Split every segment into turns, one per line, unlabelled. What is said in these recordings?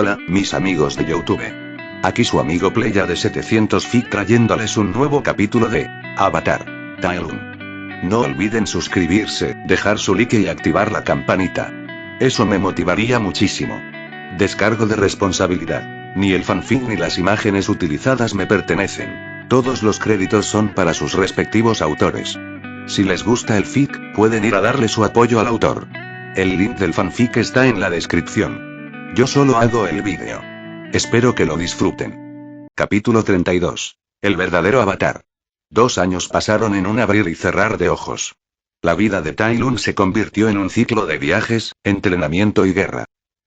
Hola, mis amigos de YouTube. Aquí su amigo Playa de 700 Feet trayéndoles un nuevo capítulo de Avatar: Tai Lung. No olviden suscribirse, dejar su like y activar la campanita. Eso me motivaría muchísimo. Descargo de responsabilidad. Ni el fanfic ni las imágenes utilizadas me pertenecen. Todos los créditos son para sus respectivos autores. Si les gusta el fic, pueden ir a darle su apoyo al autor. El link del fanfic está en la descripción. Yo solo hago el vídeo. Espero que lo disfruten. Capítulo 32. El verdadero avatar. 2 años pasaron en un abrir y cerrar de ojos. La vida de Tai Lung se convirtió en un ciclo de viajes, entrenamiento y guerra.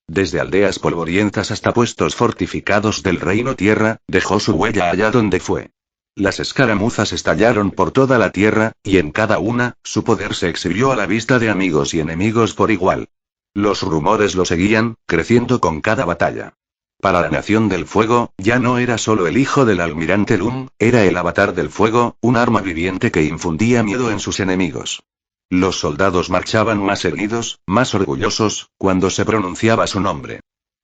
Desde aldeas polvorientas hasta puestos fortificados del Reino Tierra, dejó su huella allá donde fue. Las escaramuzas estallaron por toda la tierra, y en cada una, su poder se exhibió a la vista de amigos y enemigos por igual. Los rumores lo seguían, creciendo con cada batalla. Para la Nación del Fuego, ya no era solo el hijo del almirante Lung, era el avatar del fuego, un arma viviente que infundía miedo en sus enemigos. Los soldados marchaban más erguidos, más orgullosos, cuando se pronunciaba su nombre.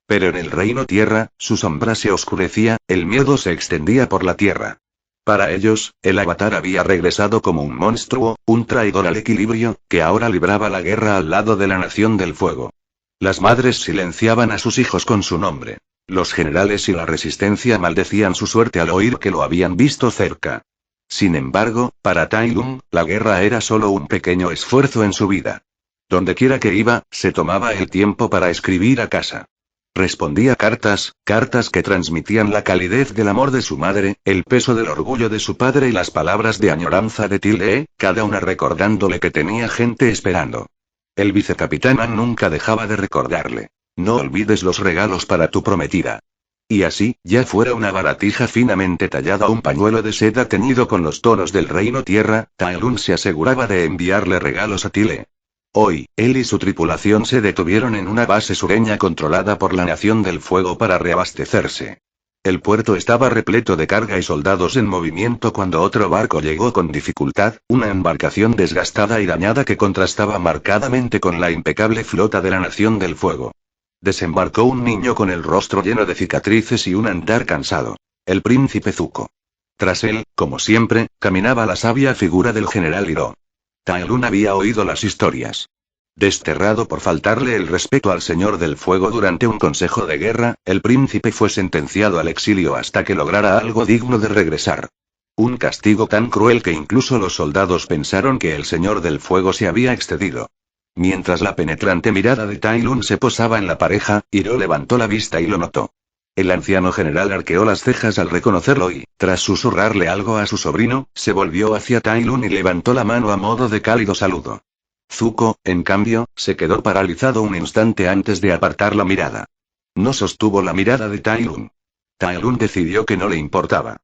Pero en el Reino Tierra, su sombra se oscurecía, el miedo se extendía por la tierra. Para ellos, el avatar había regresado como un monstruo, un traidor al equilibrio, que ahora libraba la guerra al lado de la Nación del Fuego. Las madres silenciaban a sus hijos con su nombre. Los generales y la resistencia maldecían su suerte al oír que lo habían visto cerca. Sin embargo, para Tai Lung, la guerra era solo un pequeño esfuerzo en su vida. Dondequiera que iba, se tomaba el tiempo para escribir a casa. Respondía cartas que transmitían la calidez del amor de su madre, el peso del orgullo de su padre y las palabras de añoranza de Tilde, cada una recordándole que tenía gente esperando. El vicecapitán Han nunca dejaba de recordarle: no olvides los regalos para tu prometida. Y así, ya fuera una baratija finamente tallada o un pañuelo de seda teñido con los tonos del Reino Tierra, Tai Lung se aseguraba de enviarle regalos a Tilde. Hoy, él y su tripulación se detuvieron en una base sureña controlada por la Nación del Fuego para reabastecerse. El puerto estaba repleto de carga y soldados en movimiento cuando otro barco llegó con dificultad, una embarcación desgastada y dañada que contrastaba marcadamente con la impecable flota de la Nación del Fuego. Desembarcó un niño con el rostro lleno de cicatrices y un andar cansado. El príncipe Zuko. Tras él, como siempre, caminaba la sabia figura del general Iroh. Tai Lung había oído las historias. Desterrado por faltarle el respeto al Señor del Fuego durante un consejo de guerra, el príncipe fue sentenciado al exilio hasta que lograra algo digno de regresar. Un castigo tan cruel que incluso los soldados pensaron que el Señor del Fuego se había excedido. Mientras la penetrante mirada de Tai Lung se posaba en la pareja, Iroh levantó la vista y lo notó. El anciano general arqueó las cejas al reconocerlo y, tras susurrarle algo a su sobrino, se volvió hacia Tai Lung y levantó la mano a modo de cálido saludo. Zuko, en cambio, se quedó paralizado un instante antes de apartar la mirada. No sostuvo la mirada de Tai Lung. Tai Lung decidió que no le importaba.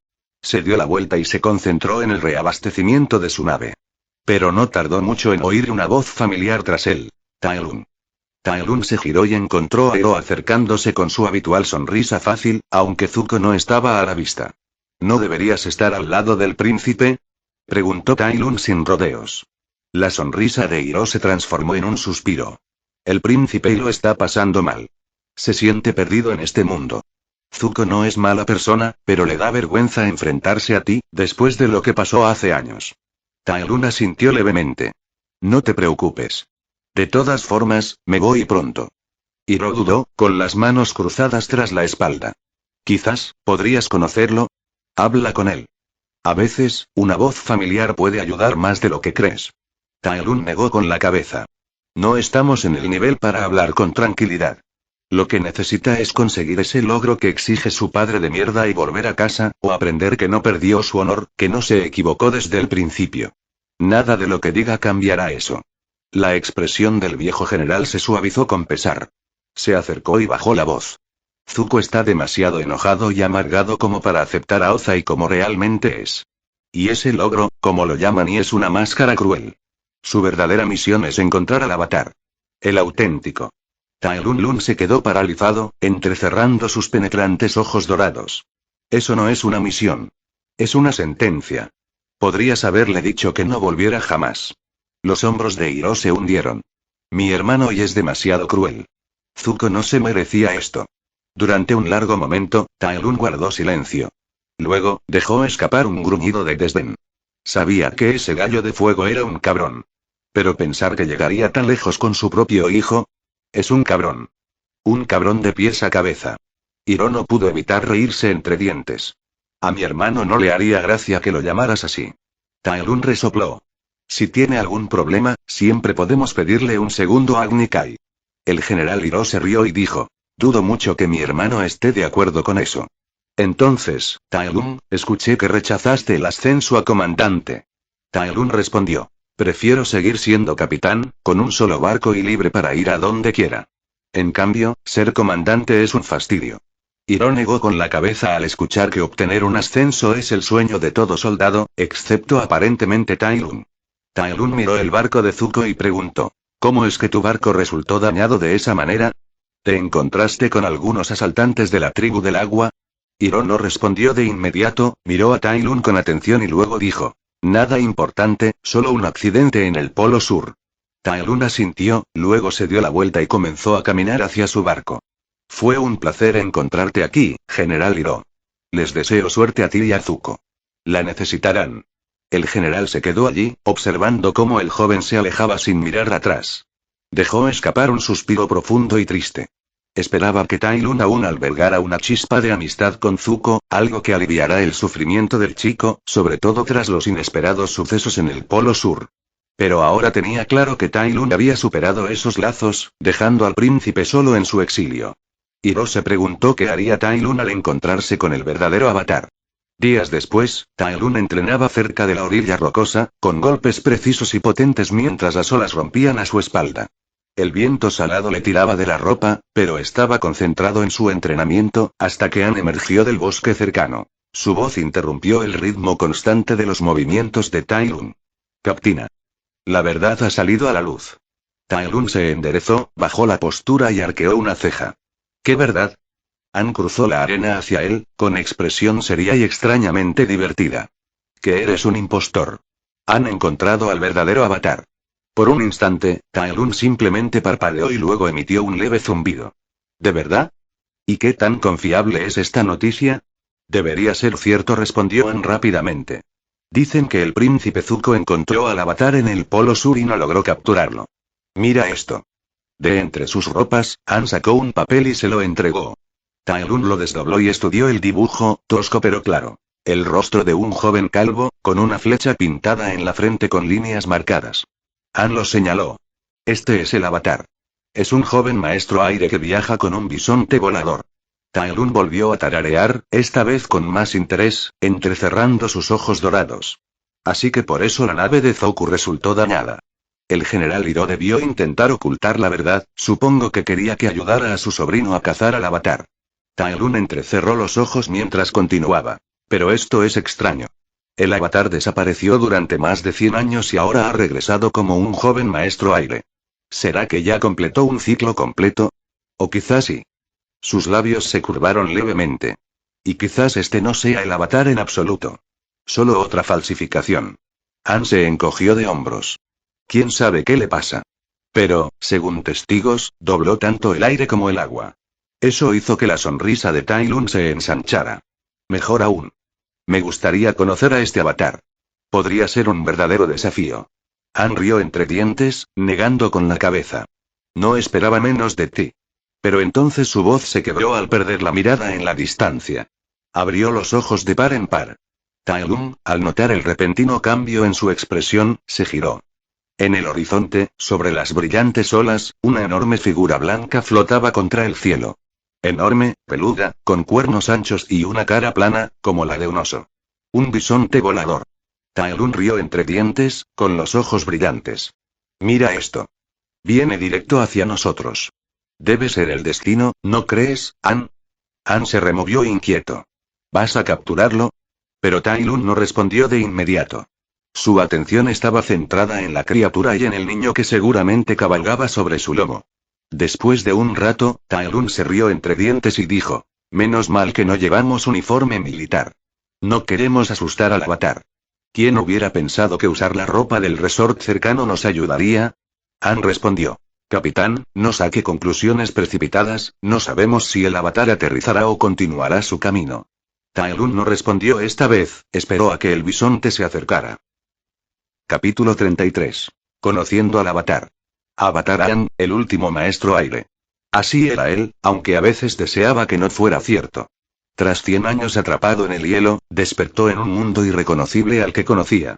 Se dio la vuelta y se concentró en el reabastecimiento de su nave. Pero no tardó mucho en oír una voz familiar tras él. Tai Lung. Tai Lung se giró y encontró a Iroh acercándose con su habitual sonrisa fácil, aunque Zuko no estaba a la vista. ¿No deberías estar al lado del príncipe?, preguntó Tai Lung sin rodeos. La sonrisa de Iroh se transformó en un suspiro. El príncipe lo está pasando mal. Se siente perdido en este mundo. Zuko no es mala persona, pero le da vergüenza enfrentarse a ti, después de lo que pasó hace años. Tai Lung asintió levemente. No te preocupes. De todas formas, me voy pronto. Iroh dudó, con las manos cruzadas tras la espalda. Quizás, podrías conocerlo. Habla con él. A veces, una voz familiar puede ayudar más de lo que crees. Tai Lung negó con la cabeza. No estamos en el nivel para hablar con tranquilidad. Lo que necesita es conseguir ese logro que exige su padre de mierda y volver a casa, o aprender que no perdió su honor, que no se equivocó desde el principio. Nada de lo que diga cambiará eso. La expresión del viejo general se suavizó con pesar. Se acercó y bajó la voz. Zuko está demasiado enojado y amargado como para aceptar a Ozai como realmente es. Y ese logro, como lo llaman, y es una máscara cruel. Su verdadera misión es encontrar al avatar. El auténtico. Tai Lung se quedó paralizado, entrecerrando sus penetrantes ojos dorados. Eso no es una misión. Es una sentencia. Podrías haberle dicho que no volviera jamás. Los hombros de Iroh se hundieron. Mi hermano y es demasiado cruel. Zuko no se merecía esto. Durante un largo momento, Tai Lun guardó silencio. Luego, dejó escapar un gruñido de desdén. Sabía que ese gallo de fuego era un cabrón. Pero pensar que llegaría tan lejos con su propio hijo. Es un cabrón. Un cabrón de pies a cabeza. Hiro no pudo evitar reírse entre dientes. A mi hermano no le haría gracia que lo llamaras así. Tai Lun resopló. Si tiene algún problema, siempre podemos pedirle un segundo a Agni Kai. El general Hiro se rió y dijo. Dudo mucho que mi hermano esté de acuerdo con eso. Entonces, Tai Lun, escuché que rechazaste el ascenso a comandante. Tai Lun respondió. Prefiero seguir siendo capitán, con un solo barco y libre para ir a donde quiera. En cambio, ser comandante es un fastidio. Hiro negó con la cabeza al escuchar que obtener un ascenso es el sueño de todo soldado, excepto aparentemente Tai Lun. Tai Lun miró el barco de Zuko y preguntó. ¿Cómo es que tu barco resultó dañado de esa manera? ¿Te encontraste con algunos asaltantes de la tribu del agua? Hiro no respondió de inmediato, miró a Tai Lun con atención y luego dijo. Nada importante, solo un accidente en el Polo Sur. Tai Lun asintió, luego se dio la vuelta y comenzó a caminar hacia su barco. Fue un placer encontrarte aquí, General Hiro. Les deseo suerte a ti y a Zuko. La necesitarán. El general se quedó allí, observando cómo el joven se alejaba sin mirar atrás. Dejó escapar un suspiro profundo y triste. Esperaba que Tai Lun aún albergara una chispa de amistad con Zuko, algo que aliviará el sufrimiento del chico, sobre todo tras los inesperados sucesos en el Polo Sur. Pero ahora tenía claro que Tai Lun había superado esos lazos, dejando al príncipe solo en su exilio. Hiro se preguntó qué haría Tai Lun al encontrarse con el verdadero avatar. Días después, Tai Lun entrenaba cerca de la orilla rocosa, con golpes precisos y potentes mientras las olas rompían a su espalda. El viento salado le tiraba de la ropa, pero estaba concentrado en su entrenamiento, hasta que Anne emergió del bosque cercano. Su voz interrumpió el ritmo constante de los movimientos de Tai Lun. Captina. La verdad ha salido a la luz. Tai Lun se enderezó, bajó la postura y arqueó una ceja. ¿Qué verdad? Anne cruzó la arena hacia él, con expresión seria y extrañamente divertida. Que eres un impostor. Han encontrado al verdadero avatar. Por un instante, Tai Lun simplemente parpadeó y luego emitió un leve zumbido. ¿De verdad? ¿Y qué tan confiable es esta noticia? Debería ser cierto, respondió Anne rápidamente. Dicen que el príncipe Zuko encontró al avatar en el Polo Sur y no logró capturarlo. Mira esto. De entre sus ropas, Anne sacó un papel y se lo entregó. Tai Lun lo desdobló y estudió el dibujo, tosco pero claro. El rostro de un joven calvo, con una flecha pintada en la frente con líneas marcadas. Anne lo señaló. Este es el avatar. Es un joven maestro aire que viaja con un bisonte volador. Tai Lun volvió a tararear, esta vez con más interés, entrecerrando sus ojos dorados. Así que por eso la nave de Zoku resultó dañada. El general Hiro debió intentar ocultar la verdad, supongo que quería que ayudara a su sobrino a cazar al avatar. Tai Lun entrecerró los ojos mientras continuaba. Pero esto es extraño. El avatar desapareció durante más de 100 años y ahora ha regresado como un joven maestro aire. ¿Será que ya completó un ciclo completo? O quizás sí. Sus labios se curvaron levemente. Y quizás este no sea el avatar en absoluto. Solo otra falsificación. Anne se encogió de hombros. ¿Quién sabe qué le pasa? Pero, según testigos, dobló tanto el aire como el agua. Eso hizo que la sonrisa de Tai Lun se ensanchara. Mejor aún. Me gustaría conocer a este avatar. Podría ser un verdadero desafío. Anne rió entre dientes, negando con la cabeza. No esperaba menos de ti. Pero entonces su voz se quebró al perder la mirada en la distancia. Abrió los ojos de par en par. Tai Lun, al notar el repentino cambio en su expresión, se giró. En el horizonte, sobre las brillantes olas, una enorme figura blanca flotaba contra el cielo. Enorme, peluda, con cuernos anchos y una cara plana, como la de un oso. Un bisonte volador. Tai Lun rió entre dientes, con los ojos brillantes. Mira esto. Viene directo hacia nosotros. Debe ser el destino, ¿no crees, Anne? Anne se removió inquieto. ¿Vas a capturarlo? Pero Tai Lun no respondió de inmediato. Su atención estaba centrada en la criatura y en el niño que seguramente cabalgaba sobre su lomo. Después de un rato, Tai Lun se rió entre dientes y dijo, menos mal que no llevamos uniforme militar. No queremos asustar al avatar. ¿Quién hubiera pensado que usar la ropa del resort cercano nos ayudaría? Anne respondió. Capitán, no saque conclusiones precipitadas, no sabemos si el avatar aterrizará o continuará su camino. Tai Lung no respondió esta vez, esperó a que el bisonte se acercara. Capítulo 33. Conociendo al avatar. Avatar Aang, el último maestro aire. Así era él, aunque a veces deseaba que no fuera cierto. Tras 100 años atrapado en el hielo, despertó en un mundo irreconocible al que conocía.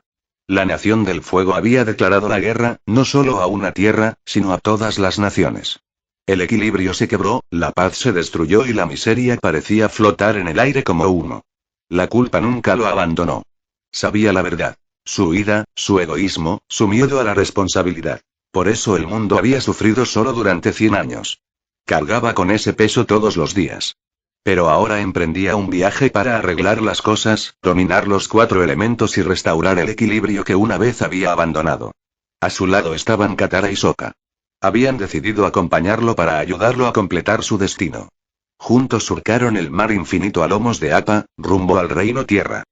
La Nación del Fuego había declarado la guerra, no solo a una tierra, sino a todas las naciones. El equilibrio se quebró, la paz se destruyó y la miseria parecía flotar en el aire como humo. La culpa nunca lo abandonó. Sabía la verdad. Su ira, su egoísmo, su miedo a la responsabilidad. Por eso el mundo había sufrido solo durante 100 años. Cargaba con ese peso todos los días. Pero ahora emprendía un viaje para arreglar las cosas, dominar los 4 elementos y restaurar el equilibrio que una vez había abandonado. A su lado estaban Katara y Sokka. Habían decidido acompañarlo para ayudarlo a completar su destino. Juntos surcaron el mar infinito a lomos de Appa, rumbo al Reino Tierra.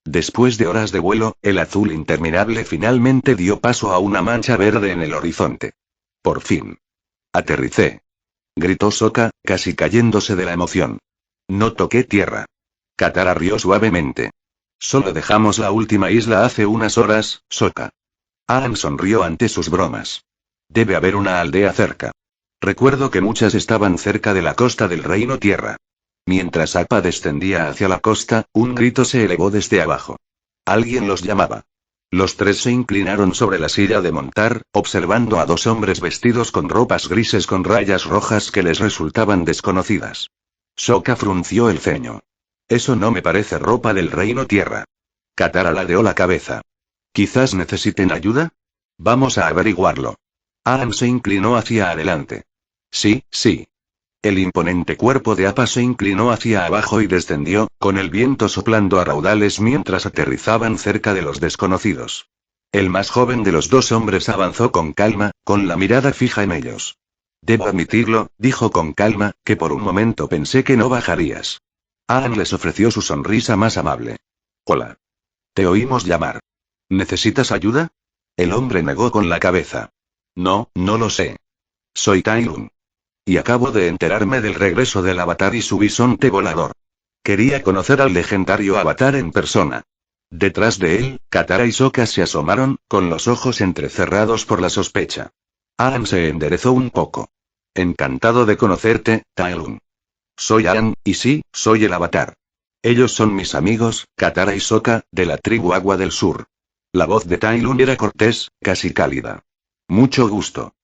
Después de horas de vuelo, el azul interminable finalmente dio paso a una mancha verde en el horizonte. Por fin. Aterricé. Gritó Sokka, casi cayéndose de la emoción. No toqué tierra. Katara rió suavemente. Solo dejamos la última isla hace unas horas, Sokka. Aang sonrió ante sus bromas. Debe haber una aldea cerca. Recuerdo que muchas estaban cerca de la costa del Reino Tierra. Mientras Appa descendía hacia la costa, un grito se elevó desde abajo. Alguien los llamaba. Los 3 se inclinaron sobre la silla de montar, observando a 2 hombres vestidos con ropas grises con rayas rojas que les resultaban desconocidas. Sokka frunció el ceño. Eso no me parece ropa del Reino Tierra. Katara ladeó la cabeza. ¿Quizás necesiten ayuda? Vamos a averiguarlo. Aang se inclinó hacia adelante. Sí, sí. El imponente cuerpo de Appa se inclinó hacia abajo y descendió, con el viento soplando a raudales mientras aterrizaban cerca de los desconocidos. El más joven de los 2 hombres avanzó con calma, con la mirada fija en ellos. Debo admitirlo, dijo con calma, que por un momento pensé que no bajarías. Aang les ofreció su sonrisa más amable. Hola. Te oímos llamar. ¿Necesitas ayuda? El hombre negó con la cabeza. No, no lo sé. Soy Tai Lung. Y acabo de enterarme del regreso del avatar y su bisonte volador. Quería conocer al legendario avatar en persona. Detrás de él, Katara y Sokka se asomaron, con los ojos entrecerrados por la sospecha. Aang se enderezó un poco. Encantado de conocerte, Tai Lung. Soy Aang, y sí, soy el avatar. Ellos son mis amigos, Katara y Sokka, de la tribu Agua del Sur. La voz de Tai Lung era cortés, casi cálida. Mucho gusto.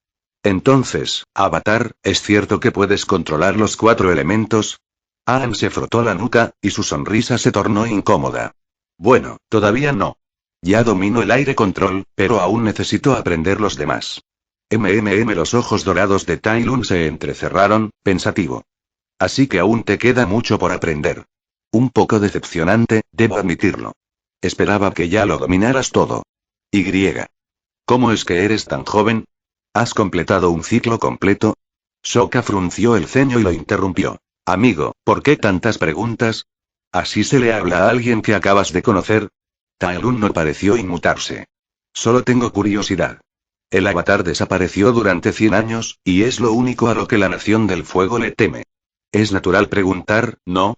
Entonces, avatar, ¿es cierto que puedes controlar los 4 elementos? Aang se frotó la nuca, y su sonrisa se tornó incómoda. Bueno, todavía no. Ya domino el aire control, pero aún necesito aprender los demás. Los ojos dorados de Tai Lung se entrecerraron, pensativo. Así que aún te queda mucho por aprender. Un poco decepcionante, debo admitirlo. Esperaba que ya lo dominaras todo. Y. ¿Cómo es que eres tan joven? ¿Has completado un ciclo completo? Sokka frunció el ceño y lo interrumpió. Amigo, ¿por qué tantas preguntas? ¿Así se le habla a alguien que acabas de conocer? Tai Lung no pareció inmutarse. Solo tengo curiosidad. El avatar desapareció durante 100 años, y es lo único a lo que la Nación del Fuego le teme. Es natural preguntar, ¿no?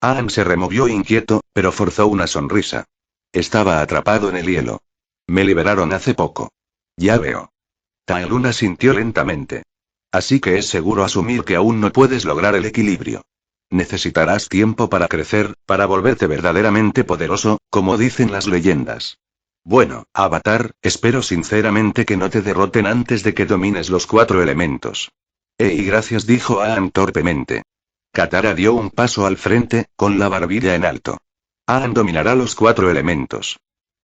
Aang se removió inquieto, pero forzó una sonrisa. Estaba atrapado en el hielo. Me liberaron hace poco. Ya veo. Tai Lung asintió lentamente. Así que es seguro asumir que aún no puedes lograr el equilibrio. Necesitarás tiempo para crecer, para volverte verdaderamente poderoso, como dicen las leyendas. Bueno, avatar, espero sinceramente que no te derroten antes de que domines los 4 elementos. Y gracias, dijo Aang torpemente. Katara dio un paso al frente, con la barbilla en alto. Aang dominará los 4 elementos.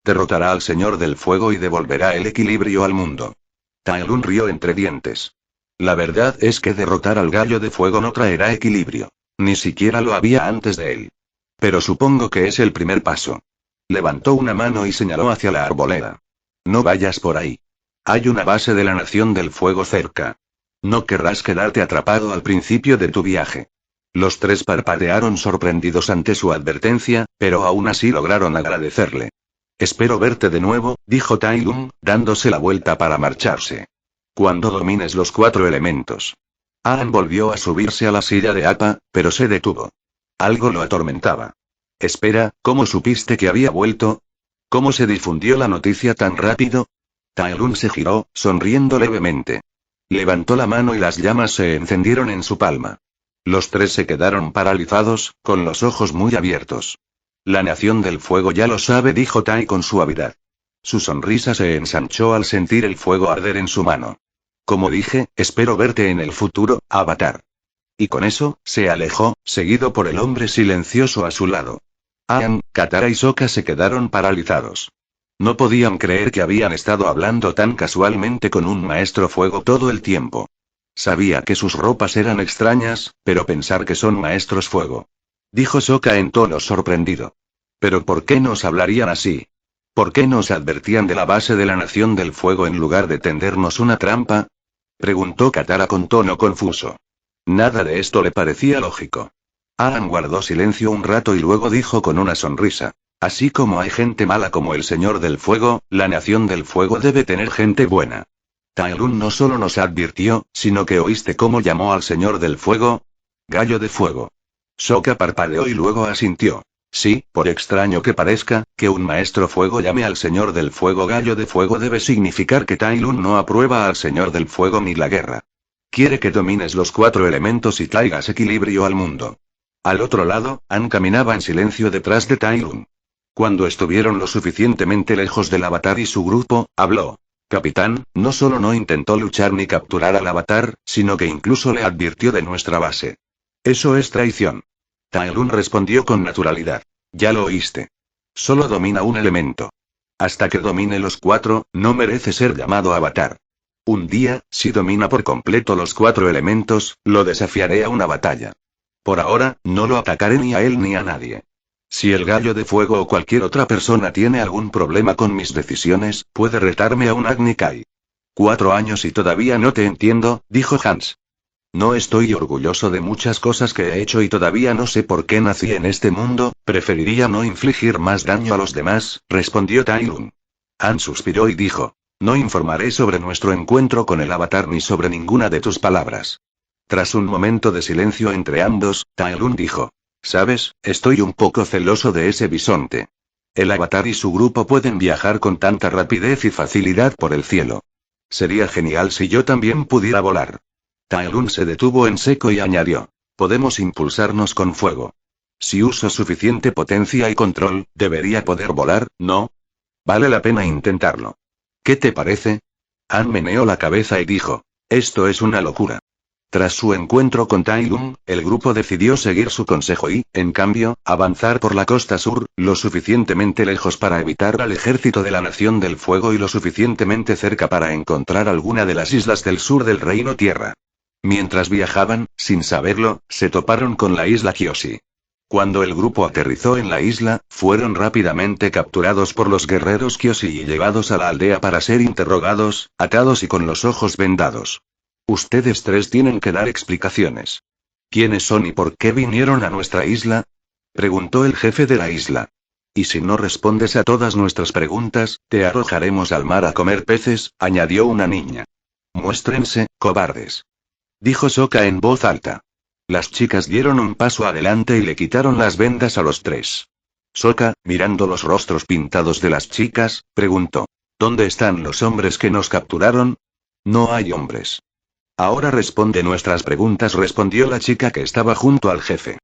Derrotará al Señor del Fuego y devolverá el equilibrio al mundo. Tai Lung rió entre dientes. La verdad es que derrotar al gallo de fuego no traerá equilibrio. Ni siquiera lo había antes de él. Pero supongo que es el primer paso. Levantó una mano y señaló hacia la arboleda. No vayas por ahí. Hay una base de la Nación del Fuego cerca. No querrás quedarte atrapado al principio de tu viaje. Los 3 parpadearon sorprendidos ante su advertencia, pero aún así lograron agradecerle. Espero verte de nuevo, dijo Tai Lung, dándose la vuelta para marcharse. Cuando domines los 4 elementos. Aang volvió a subirse a la silla de Appa, pero se detuvo. Algo lo atormentaba. Espera, ¿cómo supiste que había vuelto? ¿Cómo se difundió la noticia tan rápido? Tai Lung se giró, sonriendo levemente. Levantó la mano y las llamas se encendieron en su palma. Los 3 se quedaron paralizados, con los ojos muy abiertos. La nación del fuego ya lo sabe, dijo Tai con suavidad. Su sonrisa se ensanchó al sentir el fuego arder en su mano. Como dije, espero verte en el futuro, Avatar. Y con eso, se alejó, seguido por el hombre silencioso a su lado. Aang, Katara y Sokka se quedaron paralizados. No podían creer que habían estado hablando tan casualmente con un maestro fuego todo el tiempo. Sabía que sus ropas eran extrañas, pero pensar que son maestros fuego. Dijo Sokka en tono sorprendido. ¿Pero por qué nos hablarían así? ¿Por qué nos advertían de la base de la nación del fuego en lugar de tendernos una trampa? Preguntó Katara con tono confuso. Nada de esto le parecía lógico. Aang guardó silencio un rato y luego dijo con una sonrisa. Así como hay gente mala como el Señor del Fuego, la nación del fuego debe tener gente buena. Tai Lung no solo nos advirtió, sino que oíste cómo llamó al Señor del Fuego. Gallo de fuego. Sokka parpadeó y luego asintió. Sí, por extraño que parezca, que un maestro fuego llame al Señor del Fuego gallo de fuego debe significar que Tai Lung no aprueba al Señor del Fuego ni la guerra. Quiere que domines los 4 elementos y traigas equilibrio al mundo. Al otro lado, Aang caminaba en silencio detrás de Tai Lung. Cuando estuvieron lo suficientemente lejos del Avatar y su grupo, habló. Capitán, no solo no intentó luchar ni capturar al Avatar, sino que incluso le advirtió de nuestra base. Eso es traición. Tai Lung respondió con naturalidad. Ya lo oíste. Solo domina un elemento. Hasta que domine los 4, no merece ser llamado Avatar. Un día, si domina por completo los 4 elementos, lo desafiaré a una batalla. Por ahora, no lo atacaré ni a él ni a nadie. Si el gallo de fuego o cualquier otra persona tiene algún problema con mis decisiones, puede retarme a un Agni Kai. 4 años y todavía no te entiendo, dijo Hans. No estoy orgulloso de muchas cosas que he hecho y todavía no sé por qué nací en este mundo, preferiría no infligir más daño a los demás, respondió Tai Lung. Han suspiró y dijo. No informaré sobre nuestro encuentro con el Avatar ni sobre ninguna de tus palabras. Tras un momento de silencio entre ambos, Tai Lung dijo. ¿Sabes? Estoy un poco celoso de ese bisonte. El Avatar y su grupo pueden viajar con tanta rapidez y facilidad por el cielo. Sería genial si yo también pudiera volar. Tai Lung se detuvo en seco y añadió. Podemos impulsarnos con fuego. Si uso suficiente potencia y control, debería poder volar, ¿no? Vale la pena intentarlo. ¿Qué te parece? Han meneó la cabeza y dijo. Esto es una locura. Tras su encuentro con Tai Lung, el grupo decidió seguir su consejo y, en cambio, avanzar por la costa sur, lo suficientemente lejos para evitar al ejército de la Nación del Fuego y lo suficientemente cerca para encontrar alguna de las islas del sur del Reino Tierra. Mientras viajaban, sin saberlo, se toparon con la isla Kyoshi. Cuando el grupo aterrizó en la isla, fueron rápidamente capturados por los guerreros Kyoshi y llevados a la aldea para ser interrogados, atados y con los ojos vendados. Ustedes 3 tienen que dar explicaciones. ¿Quiénes son y por qué vinieron a nuestra isla? Preguntó el jefe de la isla. Y si no respondes a todas nuestras preguntas, te arrojaremos al mar a comer peces, añadió una niña. Muéstrense, cobardes. Dijo Sokka en voz alta. Las chicas dieron un paso adelante y le quitaron las vendas a los 3. Sokka, mirando los rostros pintados de las chicas, preguntó. ¿Dónde están los hombres que nos capturaron? No hay hombres. Ahora responde nuestras preguntas, respondió la chica que estaba junto al jefe.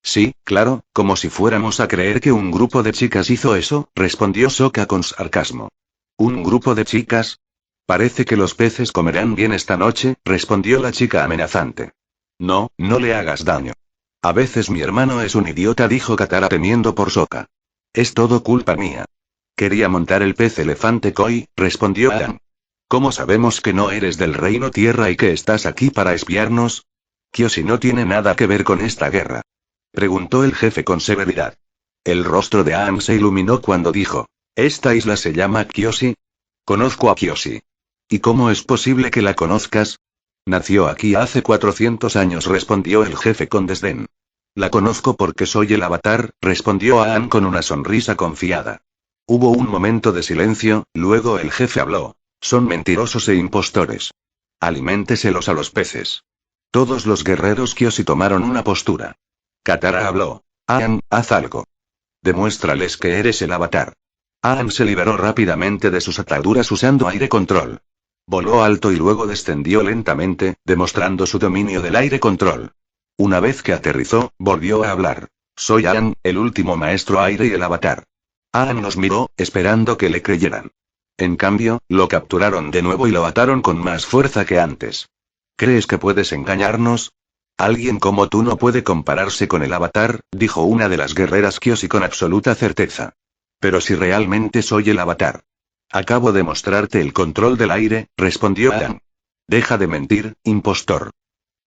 Sí, claro, como si fuéramos a creer que un grupo de chicas hizo eso, respondió Sokka con sarcasmo. ¿Un grupo de chicas? Parece que los peces comerán bien esta noche, respondió la chica amenazante. No, no le hagas daño. A veces mi hermano es un idiota, dijo Katara temiendo por Sokka. Es todo culpa mía. Quería montar el pez elefante Koi, respondió Aang. ¿Cómo sabemos que no eres del Reino Tierra y que estás aquí para espiarnos? Kyoshi no tiene nada que ver con esta guerra. Preguntó el jefe con severidad. El rostro de Aang se iluminó cuando dijo. ¿Esta isla se llama Kyoshi? Conozco a Kyoshi. ¿Y cómo es posible que la conozcas? Nació aquí hace 400 años, respondió el jefe con desdén. La conozco porque soy el Avatar, respondió Aang con una sonrisa confiada. Hubo un momento de silencio, luego el jefe habló. Son mentirosos e impostores. Aliménteselos a los peces. Todos los guerreros Kyoshi tomaron una postura. Katara habló. Aang, haz algo. Demuéstrales que eres el avatar. Aang se liberó rápidamente de sus ataduras usando aire control. Voló alto y luego descendió lentamente, demostrando su dominio del aire control. Una vez que aterrizó, volvió a hablar. Soy Aang, el último maestro aire y el avatar. Aang nos miró, esperando que le creyeran. En cambio, lo capturaron de nuevo y lo ataron con más fuerza que antes. ¿Crees que puedes engañarnos? Alguien como tú no puede compararse con el avatar, dijo una de las guerreras Kyoshi con absoluta certeza. Pero si realmente soy el avatar. Acabo de mostrarte el control del aire, respondió Aang. Deja de mentir, impostor.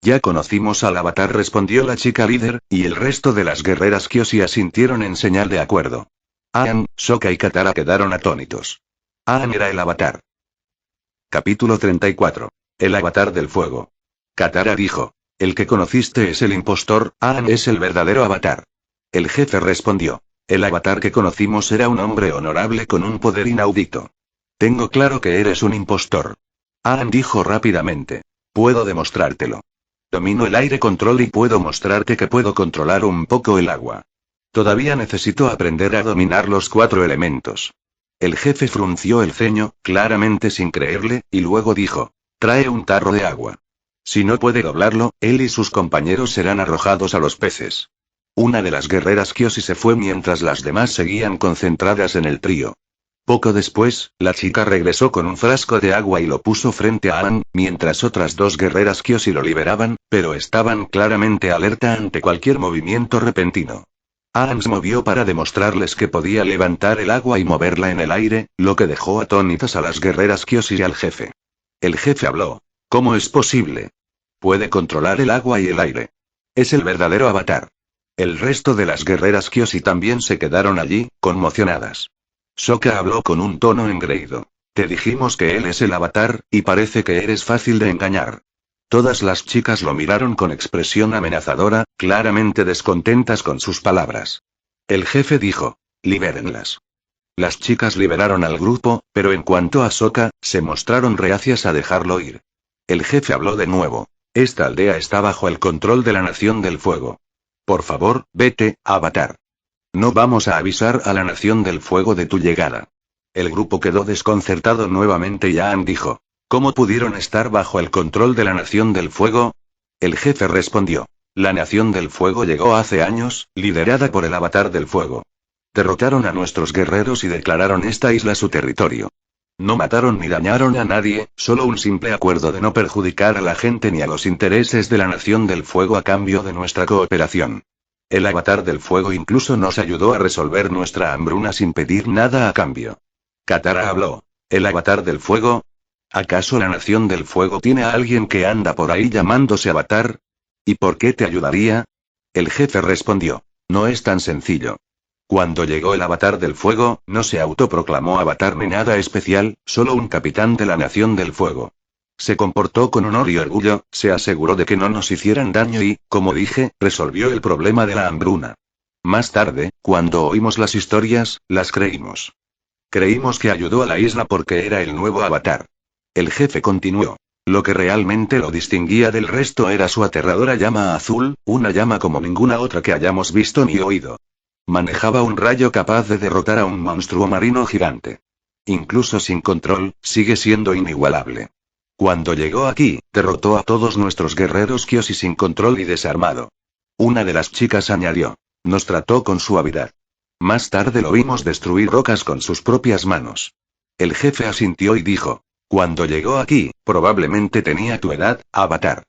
Ya conocimos al avatar, respondió la chica líder, y el resto de las guerreras Kyoshi asintieron en señal de acuerdo. Aang, Sokka y Katara quedaron atónitos. Aang era el avatar. Capítulo 34. El avatar del fuego. Katara dijo. El que conociste es el impostor, Aang es el verdadero avatar. El jefe respondió. El avatar que conocimos era un hombre honorable con un poder inaudito. Tengo claro que eres un impostor. Aang dijo rápidamente. Puedo demostrártelo. Domino el aire control y puedo mostrarte que puedo controlar un poco el agua. Todavía necesito aprender a dominar los 4 elementos. El jefe frunció el ceño, claramente sin creerle, y luego dijo. Trae un tarro de agua. Si no puede doblarlo, él y sus compañeros serán arrojados a los peces. Una de las guerreras Kyoshi se fue mientras las demás seguían concentradas en el trío. Poco después, la chica regresó con un frasco de agua y lo puso frente a Aang, mientras otras 2 guerreras Kyoshi lo liberaban, pero estaban claramente alerta ante cualquier movimiento repentino. Aang se movió para demostrarles que podía levantar el agua y moverla en el aire, lo que dejó atónitas a las guerreras Kyoshi y al jefe. El jefe habló. ¿Cómo es posible? Puede controlar el agua y el aire. Es el verdadero avatar. El resto de las guerreras Kyoshi también se quedaron allí, conmocionadas. Sokka habló con un tono engreído. Te dijimos que él es el avatar, y parece que eres fácil de engañar. Todas las chicas lo miraron con expresión amenazadora, claramente descontentas con sus palabras. El jefe dijo. Libérenlas. Las chicas liberaron al grupo, pero en cuanto a Sokka, se mostraron reacias a dejarlo ir. El jefe habló de nuevo. Esta aldea está bajo el control de la Nación del Fuego. Por favor, vete, avatar. No vamos a avisar a la Nación del Fuego de tu llegada. El grupo quedó desconcertado nuevamente y Aang dijo. ¿Cómo pudieron estar bajo el control de la Nación del Fuego? El jefe respondió. La Nación del Fuego llegó hace años, liderada por el avatar del fuego. Derrotaron a nuestros guerreros y declararon esta isla su territorio. No mataron ni dañaron a nadie, solo un simple acuerdo de no perjudicar a la gente ni a los intereses de la Nación del Fuego a cambio de nuestra cooperación. El avatar del fuego incluso nos ayudó a resolver nuestra hambruna sin pedir nada a cambio. Katara habló. ¿El avatar del fuego? ¿Acaso la Nación del Fuego tiene a alguien que anda por ahí llamándose avatar? ¿Y por qué te ayudaría? El jefe respondió. No es tan sencillo. Cuando llegó el avatar del fuego, no se autoproclamó avatar ni nada especial, solo un capitán de la Nación del Fuego. Se comportó con honor y orgullo, se aseguró de que no nos hicieran daño y, como dije, resolvió el problema de la hambruna. Más tarde, cuando oímos las historias, las creímos. Creímos que ayudó a la isla porque era el nuevo avatar. El jefe continuó. Lo que realmente lo distinguía del resto era su aterradora llama azul, una llama como ninguna otra que hayamos visto ni oído. Manejaba un rayo capaz de derrotar a un monstruo marino gigante. Incluso sin control, sigue siendo inigualable. Cuando llegó aquí, derrotó a todos nuestros guerreros Kyoshi sin control y desarmado. Una de las chicas añadió. Nos trató con suavidad. Más tarde lo vimos destruir rocas con sus propias manos. El jefe asintió y dijo. Cuando llegó aquí, probablemente tenía tu edad, avatar.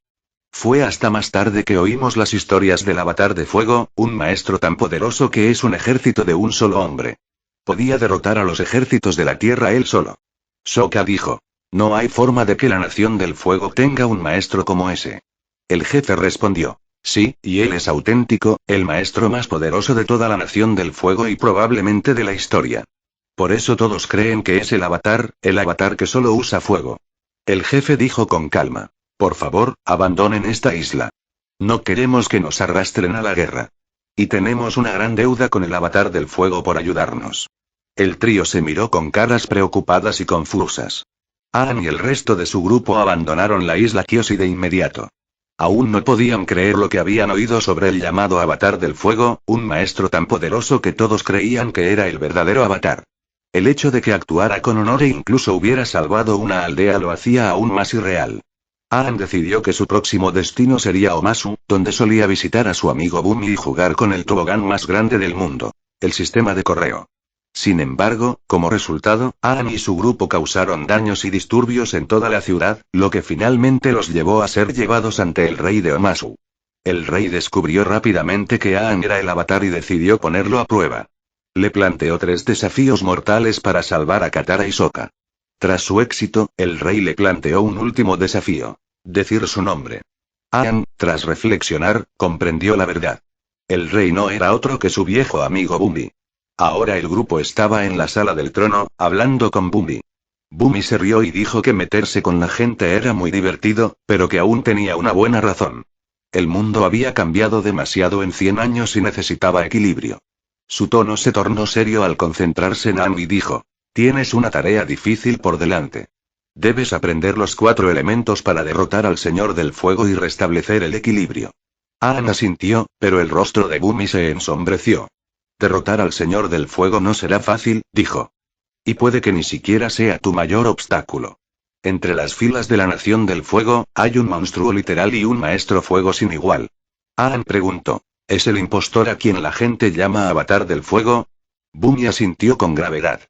Fue hasta más tarde que oímos las historias del avatar de fuego, un maestro tan poderoso que es un ejército de un solo hombre. Podía derrotar a los ejércitos de la tierra él solo. Sokka dijo. No hay forma de que la Nación del Fuego tenga un maestro como ese. El jefe respondió. Sí, y él es auténtico, el maestro más poderoso de toda la Nación del Fuego y probablemente de la historia. Por eso todos creen que es el avatar que solo usa fuego. El jefe dijo con calma. Por favor, abandonen esta isla. No queremos que nos arrastren a la guerra. Y tenemos una gran deuda con el avatar del fuego por ayudarnos. El trío se miró con caras preocupadas y confusas. Aang y el resto de su grupo abandonaron la isla Kyoshi de inmediato. Aún no podían creer lo que habían oído sobre el llamado Avatar del Fuego, un maestro tan poderoso que todos creían que era el verdadero Avatar. El hecho de que actuara con honor e incluso hubiera salvado una aldea lo hacía aún más irreal. Aang decidió que su próximo destino sería Omasu, donde solía visitar a su amigo Bumi y jugar con el tobogán más grande del mundo, el sistema de correo. Sin embargo, como resultado, Aang y su grupo causaron daños y disturbios en toda la ciudad, lo que finalmente los llevó a ser llevados ante el rey de Omasu. El rey descubrió rápidamente que Aang era el Avatar y decidió ponerlo a prueba. Le planteó 3 desafíos mortales para salvar a Katara y Sokka. Tras su éxito, el rey le planteó un último desafío: decir su nombre. Aang, tras reflexionar, comprendió la verdad. El rey no era otro que su viejo amigo Bumi. Ahora el grupo estaba en la sala del trono, hablando con Bumi. Bumi se rió y dijo que meterse con la gente era muy divertido, pero que aún tenía una buena razón. El mundo había cambiado demasiado en 100 años y necesitaba equilibrio. Su tono se tornó serio al concentrarse en Aang y dijo: tienes una tarea difícil por delante. Debes aprender los 4 elementos para derrotar al Señor del Fuego y restablecer el equilibrio. Aang asintió, pero el rostro de Bumi se ensombreció. Derrotar al Señor del Fuego no será fácil, dijo. Y puede que ni siquiera sea tu mayor obstáculo. Entre las filas de la Nación del Fuego, hay un monstruo literal y un maestro fuego sin igual. Aang preguntó: ¿es el impostor a quien la gente llama Avatar del Fuego? Bumi asintió con gravedad.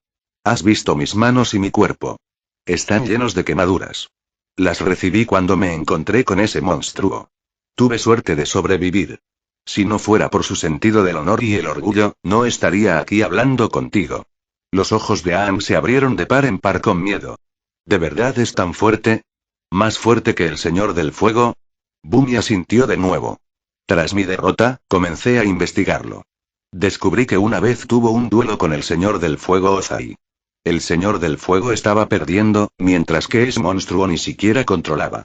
Has visto mis manos y mi cuerpo. Están llenos de quemaduras. Las recibí cuando me encontré con ese monstruo. Tuve suerte de sobrevivir. Si no fuera por su sentido del honor y el orgullo, no estaría aquí hablando contigo. Los ojos de Aang se abrieron de par en par con miedo. ¿De verdad es tan fuerte? ¿Más fuerte que el Señor del Fuego? Bumi asintió de nuevo. Tras mi derrota, comencé a investigarlo. Descubrí que una vez tuvo un duelo con el Señor del Fuego Ozai. El Señor del Fuego estaba perdiendo, mientras que ese monstruo ni siquiera controlaba.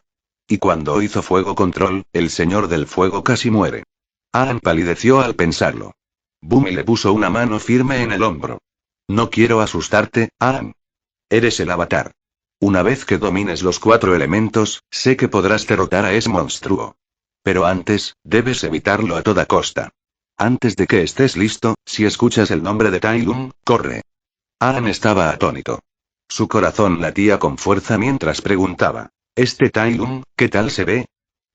Y cuando hizo Fuego Control, el Señor del Fuego casi muere. Aang palideció al pensarlo. Bumi le puso una mano firme en el hombro. No quiero asustarte, Aang. Eres el Avatar. Una vez que domines los 4 elementos, sé que podrás derrotar a ese monstruo. Pero antes, debes evitarlo a toda costa. Antes de que estés listo, si escuchas el nombre de Tai Lung, corre. Aang estaba atónito. Su corazón latía con fuerza mientras preguntaba: ¿este Tai Lung, qué tal se ve?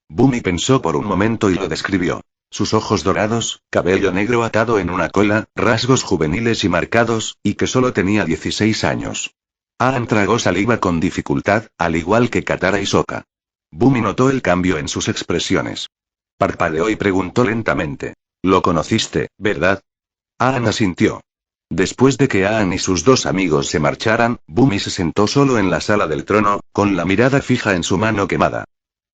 Bumi pensó por un momento y lo describió. Sus ojos dorados, cabello negro atado en una cola, rasgos juveniles y marcados, y que solo tenía 16 años. Aang tragó saliva con dificultad, al igual que Katara y Sokka. Bumi notó el cambio en sus expresiones. Parpadeó y preguntó lentamente: ¿lo conociste, verdad? Aang asintió. Después de que Aang y sus 2 amigos se marcharan, Bumi se sentó solo en la sala del trono, con la mirada fija en su mano quemada.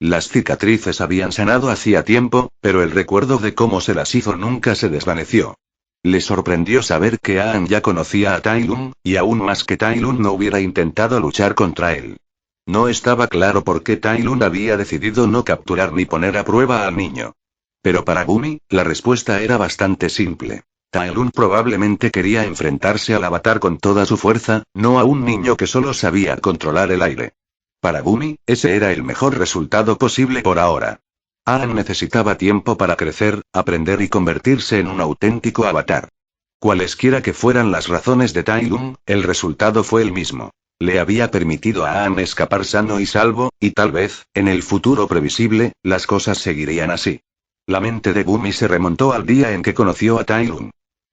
Las cicatrices habían sanado hacía tiempo, pero el recuerdo de cómo se las hizo nunca se desvaneció. Le sorprendió saber que Aang ya conocía a Tai Lung, y aún más que Tai Lung no hubiera intentado luchar contra él. No estaba claro por qué Tai Lung había decidido no capturar ni poner a prueba al niño. Pero para Bumi, la respuesta era bastante simple. Tai Lung probablemente quería enfrentarse al Avatar con toda su fuerza, no a un niño que solo sabía controlar el aire. Para Bumi, ese era el mejor resultado posible por ahora. Aang necesitaba tiempo para crecer, aprender y convertirse en un auténtico Avatar. Cualesquiera que fueran las razones de Tai Lung, el resultado fue el mismo. Le había permitido a Aang escapar sano y salvo, y tal vez, en el futuro previsible, las cosas seguirían así. La mente de Bumi se remontó al día en que conoció a Tai Lung.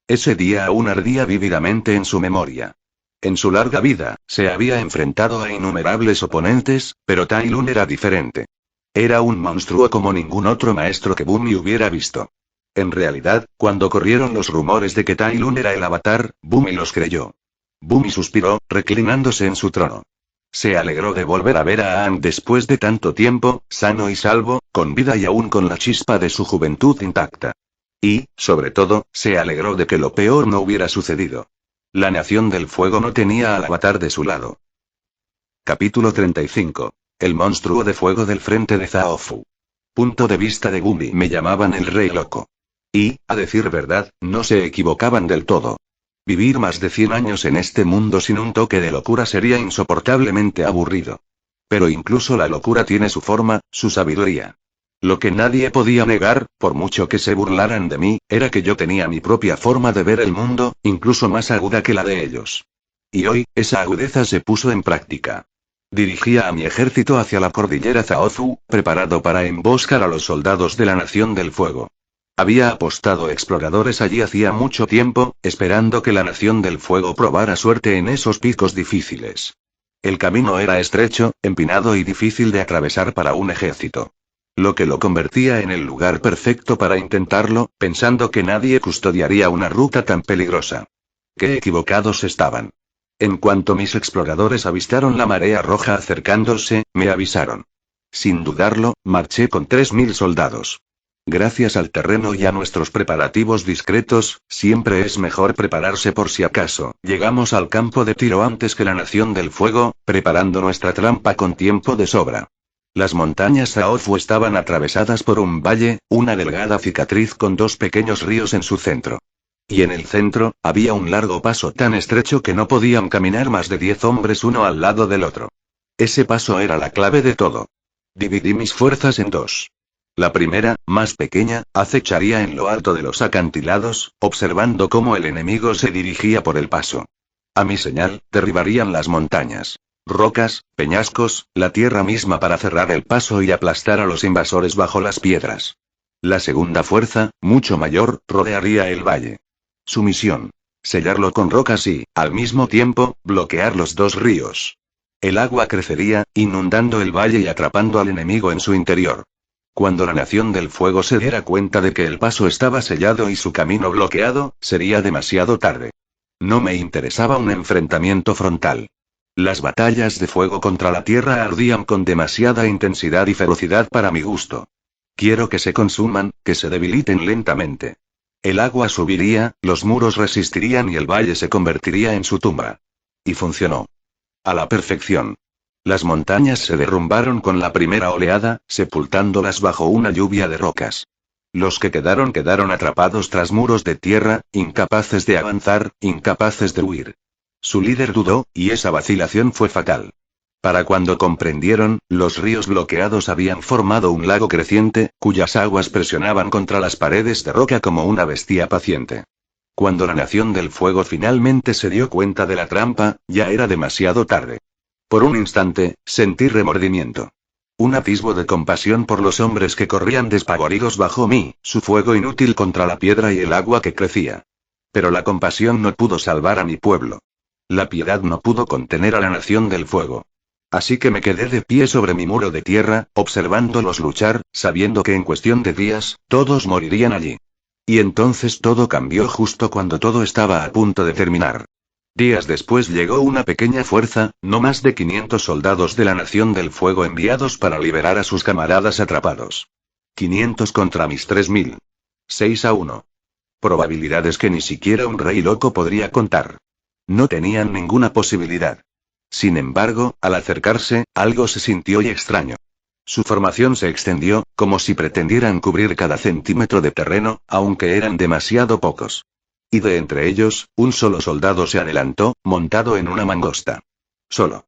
Ese día aún ardía vívidamente en su memoria. En su larga vida, se había enfrentado a innumerables oponentes, pero Tai Lung era diferente. Era un monstruo como ningún otro maestro que Bumi hubiera visto. En realidad, cuando corrieron los rumores de que Tai Lung era el Avatar, Bumi los creyó. Bumi suspiró, reclinándose en su trono. Se alegró de volver a ver a Aang después de tanto tiempo, sano y salvo, con vida y aún con la chispa de su juventud intacta. Y, sobre todo, se alegró de que lo peor no hubiera sucedido. La Nación del Fuego no tenía al Avatar de su lado. Capítulo 35. El monstruo de fuego del frente de Zaofu. Punto de vista de Bumi: me llamaban el Rey Loco. Y, a decir verdad, no se equivocaban del todo. Vivir más de 100 años en este mundo sin un toque de locura sería insoportablemente aburrido. Pero incluso la locura tiene su forma, su sabiduría. Lo que nadie podía negar, por mucho que se burlaran de mí, era que yo tenía mi propia forma de ver el mundo, incluso más aguda que la de ellos. Y hoy, esa agudeza se puso en práctica. Dirigía a mi ejército hacia la cordillera Zaozu, preparado para emboscar a los soldados de la Nación del Fuego. Había apostado exploradores allí hacía mucho tiempo, esperando que la Nación del Fuego probara suerte en esos picos difíciles. El camino era estrecho, empinado y difícil de atravesar para un ejército. Lo que lo convertía en el lugar perfecto para intentarlo, pensando que nadie custodiaría una ruta tan peligrosa. ¡Qué equivocados estaban! En cuanto mis exploradores avistaron la marea roja acercándose, me avisaron. Sin dudarlo, marché con 3000 soldados. Gracias al terreno y a nuestros preparativos discretos, siempre es mejor prepararse por si acaso. Llegamos al campo de tiro antes que la Nación del Fuego, preparando nuestra trampa con tiempo de sobra. Las montañas Zaozu estaban atravesadas por un valle, una delgada cicatriz con dos pequeños ríos en su centro. Y en el centro, había un largo paso tan estrecho que no podían caminar más de 10 hombres uno al lado del otro. Ese paso era la clave de todo. Dividí mis fuerzas en dos. La primera, más pequeña, acecharía en lo alto de los acantilados, observando cómo el enemigo se dirigía por el paso. A mi señal, derribarían las montañas, rocas, peñascos, la tierra misma para cerrar el paso y aplastar a los invasores bajo las piedras. La segunda fuerza, mucho mayor, rodearía el valle. Su misión: sellarlo con rocas y, al mismo tiempo, bloquear los dos ríos. El agua crecería, inundando el valle y atrapando al enemigo en su interior. Cuando la Nación del Fuego se diera cuenta de que el paso estaba sellado y su camino bloqueado, sería demasiado tarde. No me interesaba un enfrentamiento frontal. Las batallas de fuego contra la tierra ardían con demasiada intensidad y ferocidad para mi gusto. Quiero que se consuman, que se debiliten lentamente. El agua subiría, los muros resistirían y el valle se convertiría en su tumba. Y funcionó. A la perfección. Las montañas se derrumbaron con la primera oleada, sepultándolas bajo una lluvia de rocas. Los que quedaron atrapados tras muros de tierra, incapaces de avanzar, incapaces de huir. Su líder dudó, y esa vacilación fue fatal. Para cuando comprendieron, los ríos bloqueados habían formado un lago creciente, cuyas aguas presionaban contra las paredes de roca como una bestia paciente. Cuando la Nación del Fuego finalmente se dio cuenta de la trampa, ya era demasiado tarde. Por un instante, sentí remordimiento. Un atisbo de compasión por los hombres que corrían despavoridos bajo mí, su fuego inútil contra la piedra y el agua que crecía. Pero la compasión no pudo salvar a mi pueblo. La piedad no pudo contener a la Nación del Fuego. Así que me quedé de pie sobre mi muro de tierra, observándolos luchar, sabiendo que en cuestión de días, todos morirían allí. Y entonces todo cambió justo cuando todo estaba a punto de terminar. Días después llegó una pequeña fuerza, no más de 500 soldados de la Nación del Fuego enviados para liberar a sus camaradas atrapados. 500 contra mis 3000. 6-1. Probabilidades que ni siquiera un rey loco podría contar. No tenían ninguna posibilidad. Sin embargo, al acercarse, algo se sintió y extraño. Su formación se extendió, como si pretendieran cubrir cada centímetro de terreno, aunque eran demasiado pocos. Y de entre ellos, un solo soldado se adelantó, montado en una mangosta. Solo.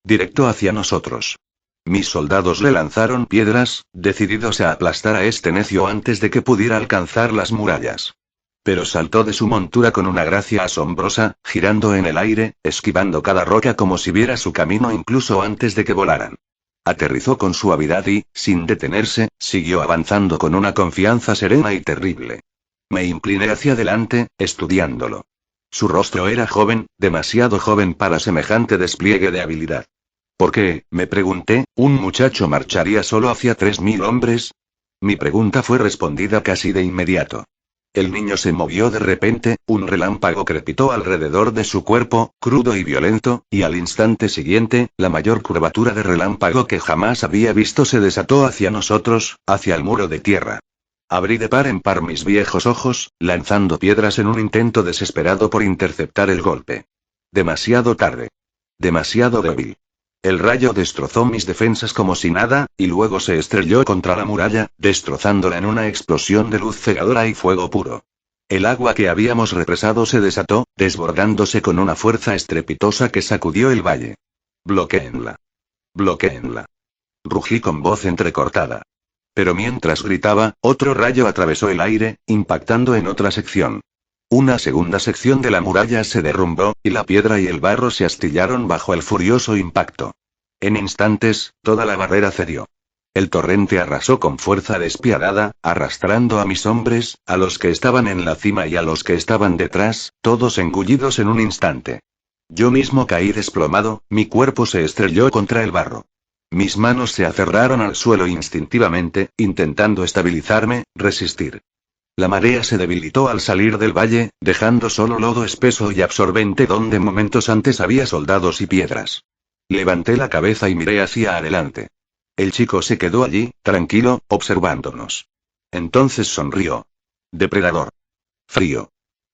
Directo hacia nosotros. Mis soldados le lanzaron piedras, decididos a aplastar a este necio antes de que pudiera alcanzar las murallas. Pero saltó de su montura con una gracia asombrosa, girando en el aire, esquivando cada roca como si viera su camino incluso antes de que volaran. Aterrizó con suavidad y, sin detenerse, siguió avanzando con una confianza serena y terrible. Me incliné hacia adelante, estudiándolo. Su rostro era joven, demasiado joven para semejante despliegue de habilidad. ¿Por qué, me pregunté, un muchacho marcharía solo hacia 3000 hombres? Mi pregunta fue respondida casi de inmediato. El niño se movió de repente, un relámpago crepitó alrededor de su cuerpo, crudo y violento, y al instante siguiente, la mayor curvatura de relámpago que jamás había visto se desató hacia nosotros, hacia el muro de tierra. Abrí de par en par mis viejos ojos, lanzando piedras en un intento desesperado por interceptar el golpe. Demasiado tarde. Demasiado débil. El rayo destrozó mis defensas como si nada, y luego se estrelló contra la muralla, destrozándola en una explosión de luz cegadora y fuego puro. El agua que habíamos represado se desató, desbordándose con una fuerza estrepitosa que sacudió el valle. Bloquéenla. Bloquéenla. Rugí con voz entrecortada. Pero mientras gritaba, otro rayo atravesó el aire, impactando en otra sección. Una segunda sección de la muralla se derrumbó, y la piedra y el barro se astillaron bajo el furioso impacto. En instantes, toda la barrera cedió. El torrente arrasó con fuerza despiadada, arrastrando a mis hombres, a los que estaban en la cima y a los que estaban detrás, todos engullidos en un instante. Yo mismo caí desplomado, mi cuerpo se estrelló contra el barro. Mis manos se aferraron al suelo instintivamente, intentando estabilizarme, resistir. La marea se debilitó al salir del valle, dejando solo lodo espeso y absorbente donde momentos antes había soldados y piedras. Levanté la cabeza y miré hacia adelante. El chico se quedó allí, tranquilo, observándonos. Entonces sonrió. Depredador. Frío.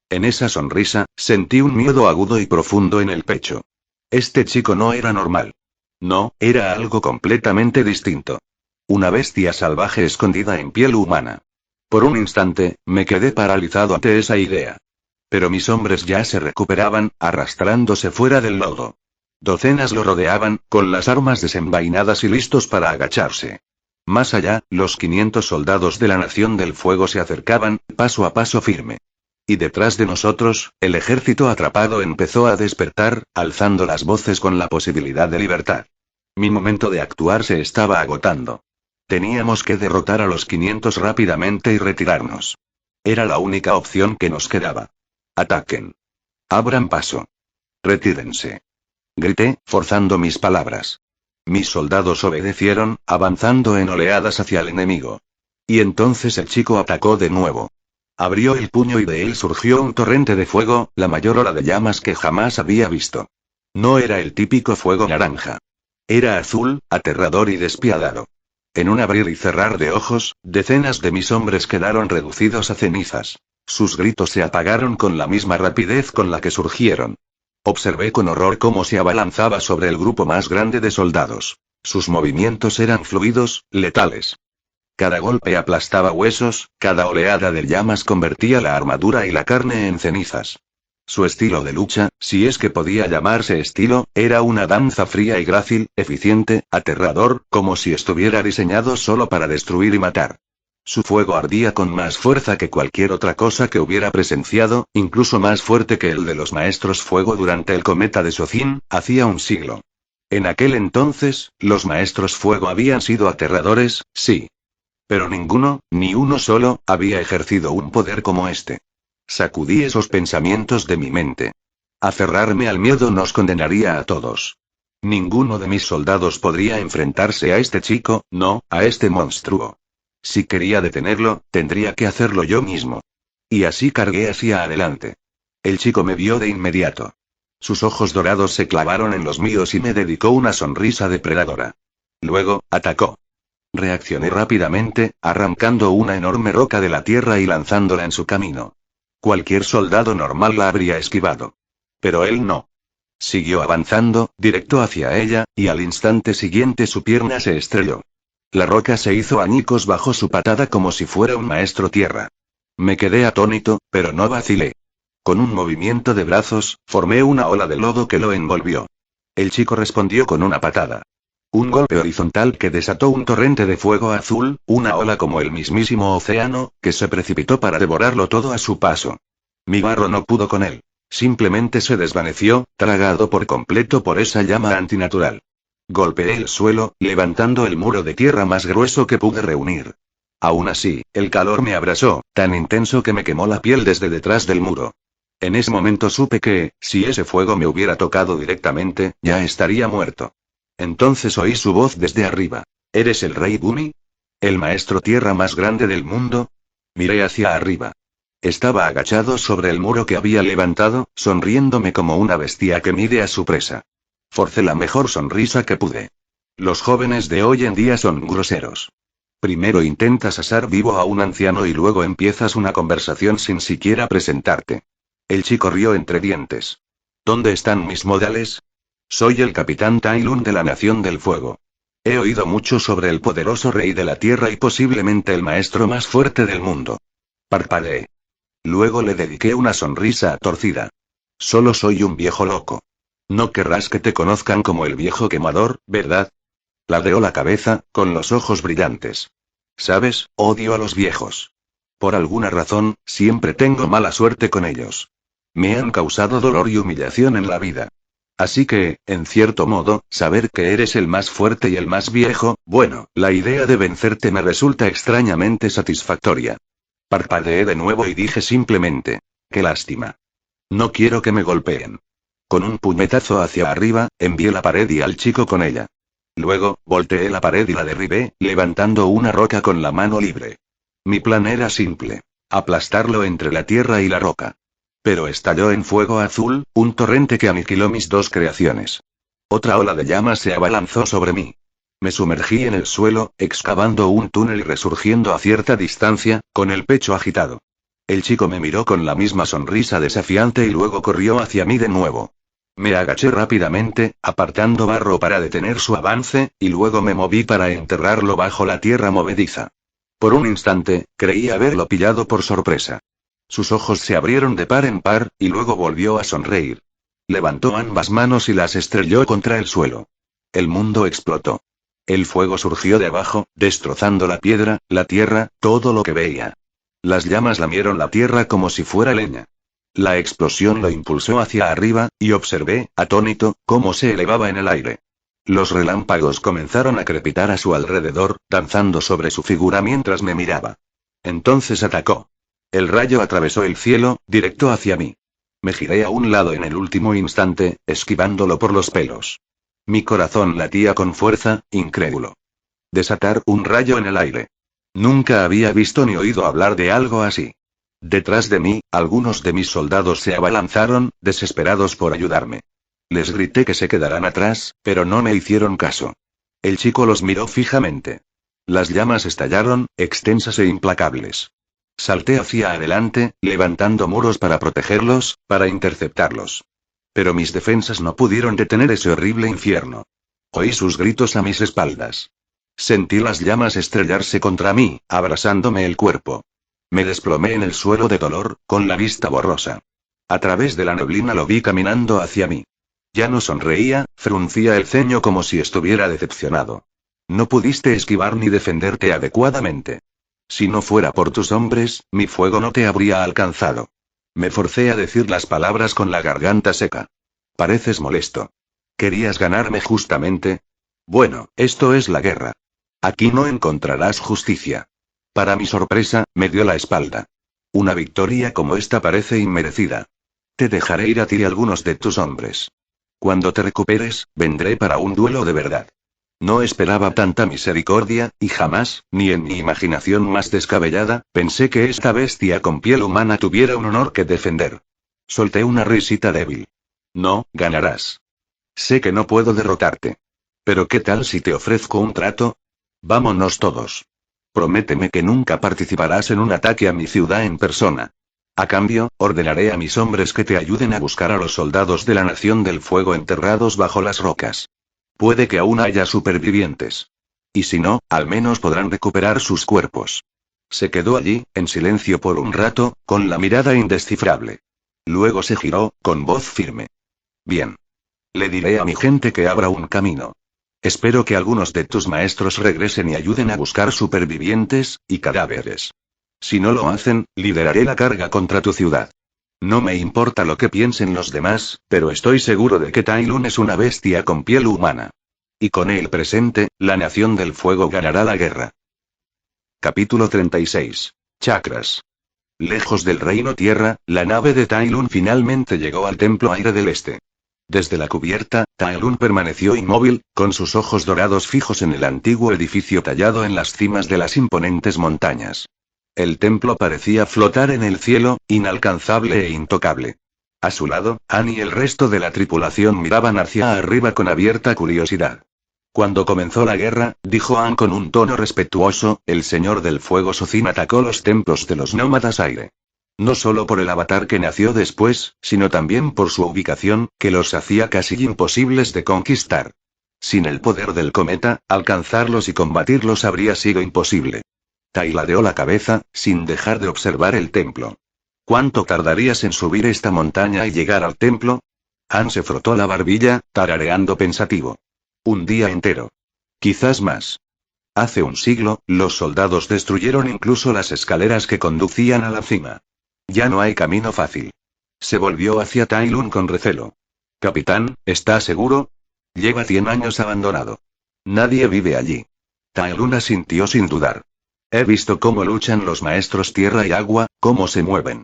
En esa sonrisa, sentí un miedo agudo y profundo en el pecho. Este chico no era normal. No, era algo completamente distinto. Una bestia salvaje escondida en piel humana. Por un instante, me quedé paralizado ante esa idea. Pero mis hombres ya se recuperaban, arrastrándose fuera del lodo. Docenas lo rodeaban, con las armas desenvainadas y listos para agacharse. Más allá, los 500 soldados de la Nación del Fuego se acercaban, paso a paso firme. Y detrás de nosotros, el ejército atrapado empezó a despertar, alzando las voces con la posibilidad de libertad. Mi momento de actuar se estaba agotando. Teníamos que derrotar a los 500 rápidamente y retirarnos. Era la única opción que nos quedaba. Ataquen. Abran paso. Retírense. Grité, forzando mis palabras. Mis soldados obedecieron, avanzando en oleadas hacia el enemigo. Y entonces el chico atacó de nuevo. Abrió el puño y de él surgió un torrente de fuego, la mayor ola de llamas que jamás había visto. No era el típico fuego naranja. Era azul, aterrador y despiadado. En un abrir y cerrar de ojos, decenas de mis hombres quedaron reducidos a cenizas. Sus gritos se apagaron con la misma rapidez con la que surgieron. Observé con horror cómo se abalanzaba sobre el grupo más grande de soldados. Sus movimientos eran fluidos, letales. Cada golpe aplastaba huesos, cada oleada de llamas convertía la armadura y la carne en cenizas. Su estilo de lucha, si es que podía llamarse estilo, era una danza fría y grácil, eficiente, aterrador, como si estuviera diseñado solo para destruir y matar. Su fuego ardía con más fuerza que cualquier otra cosa que hubiera presenciado, incluso más fuerte que el de los maestros fuego durante el cometa de Sozin, hacía un siglo. En aquel entonces, los maestros fuego habían sido aterradores, sí. Pero ninguno, ni uno solo, había ejercido un poder como este. Sacudí esos pensamientos de mi mente. Aferrarme al miedo nos condenaría a todos. Ninguno de mis soldados podría enfrentarse a este chico, no, a este monstruo. Si quería detenerlo, tendría que hacerlo yo mismo. Y así cargué hacia adelante. El chico me vio de inmediato. Sus ojos dorados se clavaron en los míos y me dedicó una sonrisa depredadora. Luego, atacó. Reaccioné rápidamente, arrancando una enorme roca de la tierra y lanzándola en su camino. Cualquier soldado normal la habría esquivado. Pero él no. Siguió avanzando, directo hacia ella, y al instante siguiente su pierna se estrelló. La roca se hizo añicos bajo su patada como si fuera un maestro tierra. Me quedé atónito, pero no vacilé. Con un movimiento de brazos, formé una ola de lodo que lo envolvió. El chico respondió con una patada. Un golpe horizontal que desató un torrente de fuego azul, una ola como el mismísimo océano, que se precipitó para devorarlo todo a su paso. Mi barro no pudo con él. Simplemente se desvaneció, tragado por completo por esa llama antinatural. Golpeé el suelo, levantando el muro de tierra más grueso que pude reunir. Aún así, el calor me abrasó, tan intenso que me quemó la piel desde detrás del muro. En ese momento supe que, si ese fuego me hubiera tocado directamente, ya estaría muerto. Entonces oí su voz desde arriba. ¿Eres el rey Bumi? ¿El maestro tierra más grande del mundo? Miré hacia arriba. Estaba agachado sobre el muro que había levantado, sonriéndome como una bestia que mide a su presa. Forcé la mejor sonrisa que pude. Los jóvenes de hoy en día son groseros. Primero intentas asar vivo a un anciano y luego empiezas una conversación sin siquiera presentarte. El chico rió entre dientes. ¿Dónde están mis modales? Soy el capitán Tai Lun de la Nación del Fuego. He oído mucho sobre el poderoso rey de la tierra y posiblemente el maestro más fuerte del mundo. Parpadeé. Luego le dediqué una sonrisa torcida. Solo soy un viejo loco. No querrás que te conozcan como el viejo quemador, ¿verdad? Ladeó la cabeza, con los ojos brillantes. ¿Sabes? Odio a los viejos. Por alguna razón, siempre tengo mala suerte con ellos. Me han causado dolor y humillación en la vida. Así que, en cierto modo, saber que eres el más fuerte y el más viejo, bueno, la idea de vencerte me resulta extrañamente satisfactoria. Parpadeé de nuevo y dije simplemente: qué lástima. No quiero que me golpeen. Con un puñetazo hacia arriba, envié la pared y al chico con ella. Luego, volteé la pared y la derribé, levantando una roca con la mano libre. Mi plan era simple: aplastarlo entre la tierra y la roca. Pero estalló en fuego azul, un torrente que aniquiló mis dos creaciones. Otra ola de llamas se abalanzó sobre mí. Me sumergí en el suelo, excavando un túnel y resurgiendo a cierta distancia, con el pecho agitado. El chico me miró con la misma sonrisa desafiante y luego corrió hacia mí de nuevo. Me agaché rápidamente, apartando barro para detener su avance, y luego me moví para enterrarlo bajo la tierra movediza. Por un instante, creí haberlo pillado por sorpresa. Sus ojos se abrieron de par en par, y luego volvió a sonreír. Levantó ambas manos y las estrelló contra el suelo. El mundo explotó. El fuego surgió de abajo, destrozando la piedra, la tierra, todo lo que veía. Las llamas lamieron la tierra como si fuera leña. La explosión lo impulsó hacia arriba, y observé, atónito, cómo se elevaba en el aire. Los relámpagos comenzaron a crepitar a su alrededor, danzando sobre su figura mientras me miraba. Entonces atacó. El rayo atravesó el cielo, directo hacia mí. Me giré a un lado en el último instante, esquivándolo por los pelos. Mi corazón latía con fuerza, incrédulo. Desatar un rayo en el aire. Nunca había visto ni oído hablar de algo así. Detrás de mí, algunos de mis soldados se abalanzaron, desesperados por ayudarme. Les grité que se quedaran atrás, pero no me hicieron caso. El chico los miró fijamente. Las llamas estallaron, extensas e implacables. Salté hacia adelante, levantando muros para protegerlos, para interceptarlos. Pero mis defensas no pudieron detener ese horrible infierno. Oí sus gritos a mis espaldas. Sentí las llamas estrellarse contra mí, abrasándome el cuerpo. Me desplomé en el suelo de dolor, con la vista borrosa. A través de la neblina lo vi caminando hacia mí. Ya no sonreía, fruncía el ceño como si estuviera decepcionado. No pudiste esquivar ni defenderte adecuadamente. Si no fuera por tus hombres, mi fuego no te habría alcanzado. Me forcé a decir las palabras con la garganta seca. Pareces molesto. ¿Querías ganarme justamente? Bueno, esto es la guerra. Aquí no encontrarás justicia. Para mi sorpresa, me dio la espalda. Una victoria como esta parece inmerecida. Te dejaré ir a ti y algunos de tus hombres. Cuando te recuperes, vendré para un duelo de verdad. No esperaba tanta misericordia, y jamás, ni en mi imaginación más descabellada, pensé que esta bestia con piel humana tuviera un honor que defender. Solté una risita débil. No, ganarás. Sé que no puedo derrotarte. Pero ¿qué tal si te ofrezco un trato? Vámonos todos. Prométeme que nunca participarás en un ataque a mi ciudad en persona. A cambio, ordenaré a mis hombres que te ayuden a buscar a los soldados de la Nación del Fuego enterrados bajo las rocas. Puede que aún haya supervivientes. Y si no, al menos podrán recuperar sus cuerpos. Se quedó allí, en silencio por un rato, con la mirada indescifrable. Luego se giró, con voz firme. Bien. Le diré a mi gente que abra un camino. Espero que algunos de tus maestros regresen y ayuden a buscar supervivientes, y cadáveres. Si no lo hacen, lideraré la carga contra tu ciudad. No me importa lo que piensen los demás, pero estoy seguro de que Tai Lun es una bestia con piel humana. Y con él presente, la Nación del Fuego ganará la guerra. Capítulo 36. Chakras. Lejos del Reino Tierra, la nave de Tai Lun finalmente llegó al Templo Aire del Este. Desde la cubierta, Tai Lun permaneció inmóvil, con sus ojos dorados fijos en el antiguo edificio tallado en las cimas de las imponentes montañas. El templo parecía flotar en el cielo, inalcanzable e intocable. A su lado, Anne y el resto de la tripulación miraban hacia arriba con abierta curiosidad. Cuando comenzó la guerra, dijo Anne con un tono respetuoso, el Señor del Fuego Socin atacó los templos de los nómadas aire. No solo por el avatar que nació después, sino también por su ubicación, que los hacía casi imposibles de conquistar. Sin el poder del cometa, alcanzarlos y combatirlos habría sido imposible. Tai ladeó la cabeza, sin dejar de observar el templo. ¿Cuánto tardarías en subir esta montaña y llegar al templo? Han se frotó la barbilla, tarareando pensativo. Un día entero. Quizás más. Hace un siglo, los soldados destruyeron incluso las escaleras que conducían a la cima. Ya no hay camino fácil. Se volvió hacia Tai Lun con recelo. Capitán, ¿está seguro? Lleva 100 años abandonado. Nadie vive allí. Tai Lun asintió sin dudar. He visto cómo luchan los maestros tierra y agua, cómo se mueven.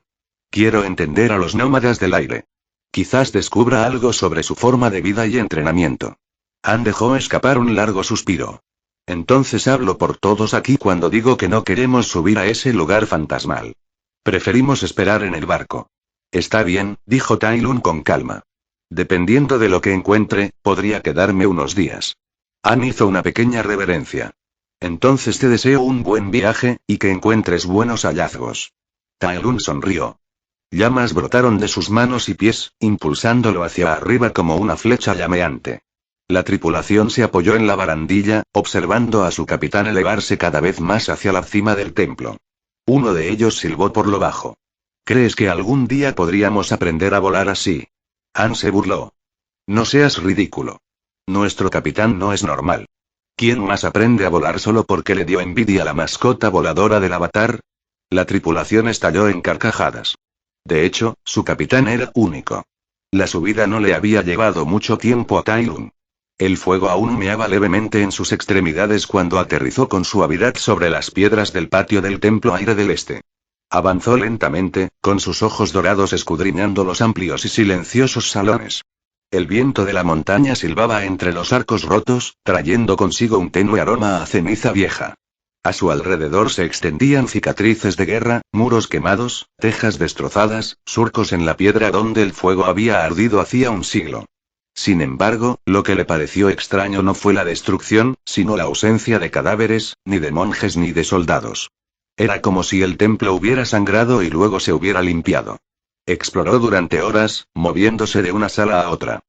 Quiero entender a los nómadas del aire. Quizás descubra algo sobre su forma de vida y entrenamiento. Han dejó escapar un largo suspiro. Entonces hablo por todos aquí cuando digo que no queremos subir a ese lugar fantasmal. Preferimos esperar en el barco. Está bien, dijo Tai Lun con calma. Dependiendo de lo que encuentre, podría quedarme unos días. Han hizo una pequeña reverencia. Entonces te deseo un buen viaje, y que encuentres buenos hallazgos. Tai Lun sonrió. Llamas brotaron de sus manos y pies, impulsándolo hacia arriba como una flecha llameante. La tripulación se apoyó en la barandilla, observando a su capitán elevarse cada vez más hacia la cima del templo. Uno de ellos silbó por lo bajo. ¿Crees que algún día podríamos aprender a volar así? Han se burló. No seas ridículo. Nuestro capitán no es normal. ¿Quién más aprende a volar solo porque le dio envidia a la mascota voladora del avatar? La tripulación estalló en carcajadas. De hecho, su capitán era único. La subida no le había llevado mucho tiempo a Tai Lun. El fuego aún humeaba levemente en sus extremidades cuando aterrizó con suavidad sobre las piedras del patio del templo Aire del Este. Avanzó lentamente, con sus ojos dorados escudriñando los amplios y silenciosos salones. El viento de la montaña silbaba entre los arcos rotos, trayendo consigo un tenue aroma a ceniza vieja. A su alrededor se extendían cicatrices de guerra, muros quemados, tejas destrozadas, surcos en la piedra donde el fuego había ardido hacía un siglo. Sin embargo, lo que le pareció extraño no fue la destrucción, sino la ausencia de cadáveres, ni de monjes ni de soldados. Era como si el templo hubiera sangrado y luego se hubiera limpiado. Exploró durante horas, moviéndose de una sala a otra.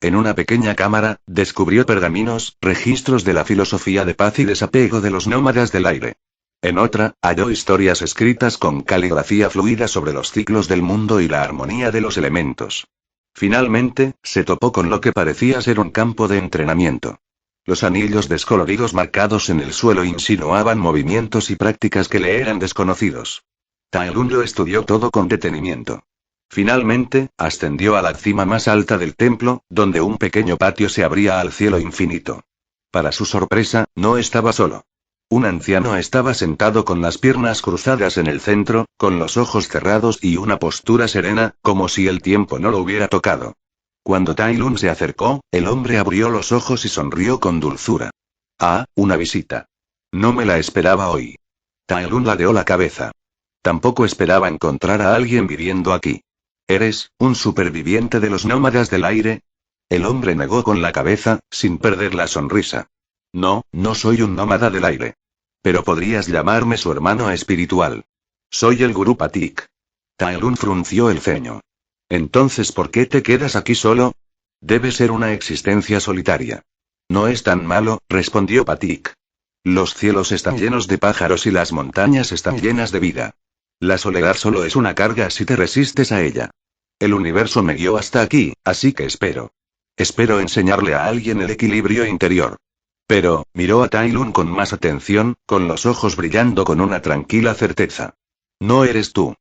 En una pequeña cámara, descubrió pergaminos, registros de la filosofía de paz y desapego de los nómadas del aire. En otra, halló historias escritas con caligrafía fluida sobre los ciclos del mundo y la armonía de los elementos. Finalmente, se topó con lo que parecía ser un campo de entrenamiento. Los anillos descoloridos marcados en el suelo insinuaban movimientos y prácticas que le eran desconocidos. Tai Lun lo estudió todo con detenimiento. Finalmente, ascendió a la cima más alta del templo, donde un pequeño patio se abría al cielo infinito. Para su sorpresa, no estaba solo. Un anciano estaba sentado con las piernas cruzadas en el centro, con los ojos cerrados y una postura serena, como si el tiempo no lo hubiera tocado. Cuando Tai Lun se acercó, el hombre abrió los ojos y sonrió con dulzura. Ah, una visita. No me la esperaba hoy. Tai Lun ladeó la cabeza. Tampoco esperaba encontrar a alguien viviendo aquí. ¿Eres un superviviente de los nómadas del aire? El hombre negó con la cabeza, sin perder la sonrisa. No, no soy un nómada del aire. Pero podrías llamarme su hermano espiritual. Soy el gurú Patik. Tai Lun frunció el ceño. Entonces, ¿por qué te quedas aquí solo? Debe ser una existencia solitaria. No es tan malo, respondió Patik. Los cielos están llenos de pájaros y las montañas están llenas de vida. La soledad solo es una carga si te resistes a ella. El universo me guió hasta aquí, así que espero. Espero enseñarle a alguien el equilibrio interior. Pero, miró a Tai Lun con más atención, con los ojos brillando con una tranquila certeza. No eres tú.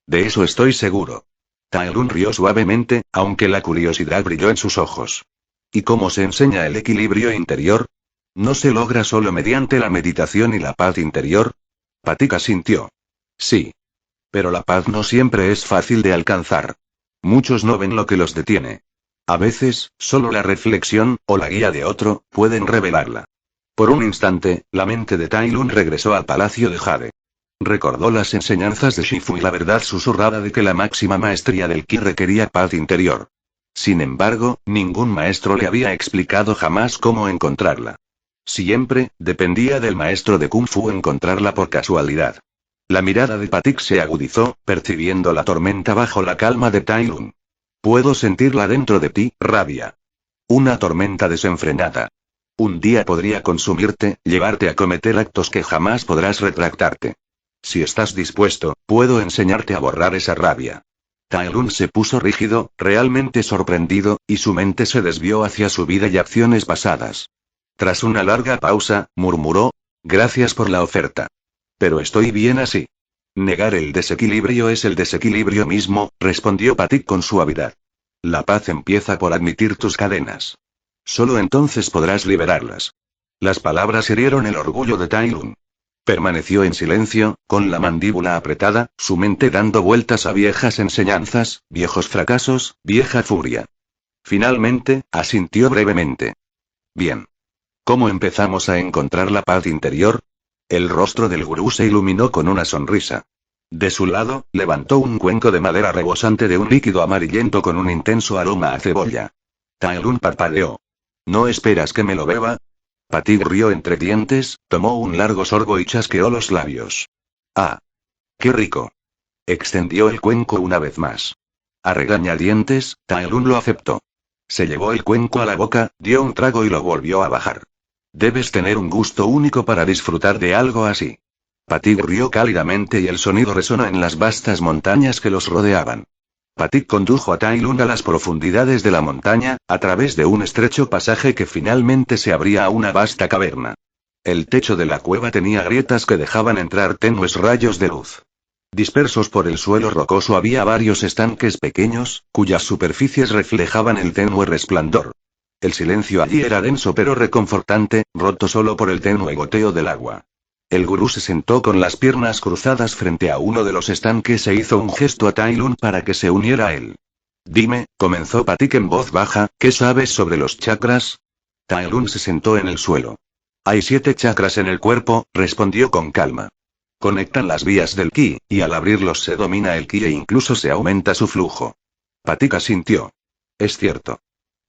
De eso estoy seguro. Tai Lun rió suavemente, aunque la curiosidad brilló en sus ojos. ¿Y cómo se enseña el equilibrio interior? ¿No se logra solo mediante la meditación y la paz interior? Patik asintió. Sí. Pero la paz no siempre es fácil de alcanzar. Muchos no ven lo que los detiene. A veces, solo la reflexión, o la guía de otro, pueden revelarla. Por un instante, la mente de Tai Lun regresó al palacio de Jade. Recordó las enseñanzas de Shifu y la verdad susurrada de que la máxima maestría del Ki requería paz interior. Sin embargo, ningún maestro le había explicado jamás cómo encontrarla. Siempre, dependía del maestro de Kung Fu encontrarla por casualidad. La mirada de Patik se agudizó, percibiendo la tormenta bajo la calma de Tai Lun. Puedo sentirla dentro de ti, rabia. Una tormenta desenfrenada. Un día podría consumirte, llevarte a cometer actos que jamás podrás retractarte. Si estás dispuesto, puedo enseñarte a borrar esa rabia. Tai Lun se puso rígido, realmente sorprendido, y su mente se desvió hacia su vida y acciones pasadas. Tras una larga pausa, murmuró: gracias por la oferta. Pero estoy bien así. Negar el desequilibrio es el desequilibrio mismo, respondió Patik con suavidad. La paz empieza por admitir tus cadenas. Solo entonces podrás liberarlas. Las palabras hirieron el orgullo de Tai Lun. Permaneció en silencio, con la mandíbula apretada, su mente dando vueltas a viejas enseñanzas, viejos fracasos, vieja furia. Finalmente, asintió brevemente. Bien. ¿Cómo empezamos a encontrar la paz interior? El rostro del gurú se iluminó con una sonrisa. De su lado, levantó un cuenco de madera rebosante de un líquido amarillento con un intenso aroma a cebolla. Tai Lun parpadeó. ¿No esperas que me lo beba? Patik rió entre dientes, tomó un largo sorbo y chasqueó los labios. ¡Ah! ¡Qué rico! Extendió el cuenco una vez más. A regañadientes, Tai Lun lo aceptó. Se llevó el cuenco a la boca, dio un trago y lo volvió a bajar. Debes tener un gusto único para disfrutar de algo así. Patik rió cálidamente y el sonido resonó en las vastas montañas que los rodeaban. Patik condujo a Tai Lun a las profundidades de la montaña, a través de un estrecho pasaje que finalmente se abría a una vasta caverna. El techo de la cueva tenía grietas que dejaban entrar tenues rayos de luz. Dispersos por el suelo rocoso había varios estanques pequeños, cuyas superficies reflejaban el tenue resplandor. El silencio allí era denso pero reconfortante, roto solo por el tenue goteo del agua. El gurú se sentó con las piernas cruzadas frente a uno de los estanques e hizo un gesto a Tai Lun para que se uniera a él. Dime, comenzó Patik en voz baja, ¿qué sabes sobre los chakras? Tai Lun se sentó en el suelo. Hay 7 chakras en el cuerpo, respondió con calma. Conectan las vías del ki, y al abrirlos se domina el ki e incluso se aumenta su flujo. Patik asintió. Es cierto.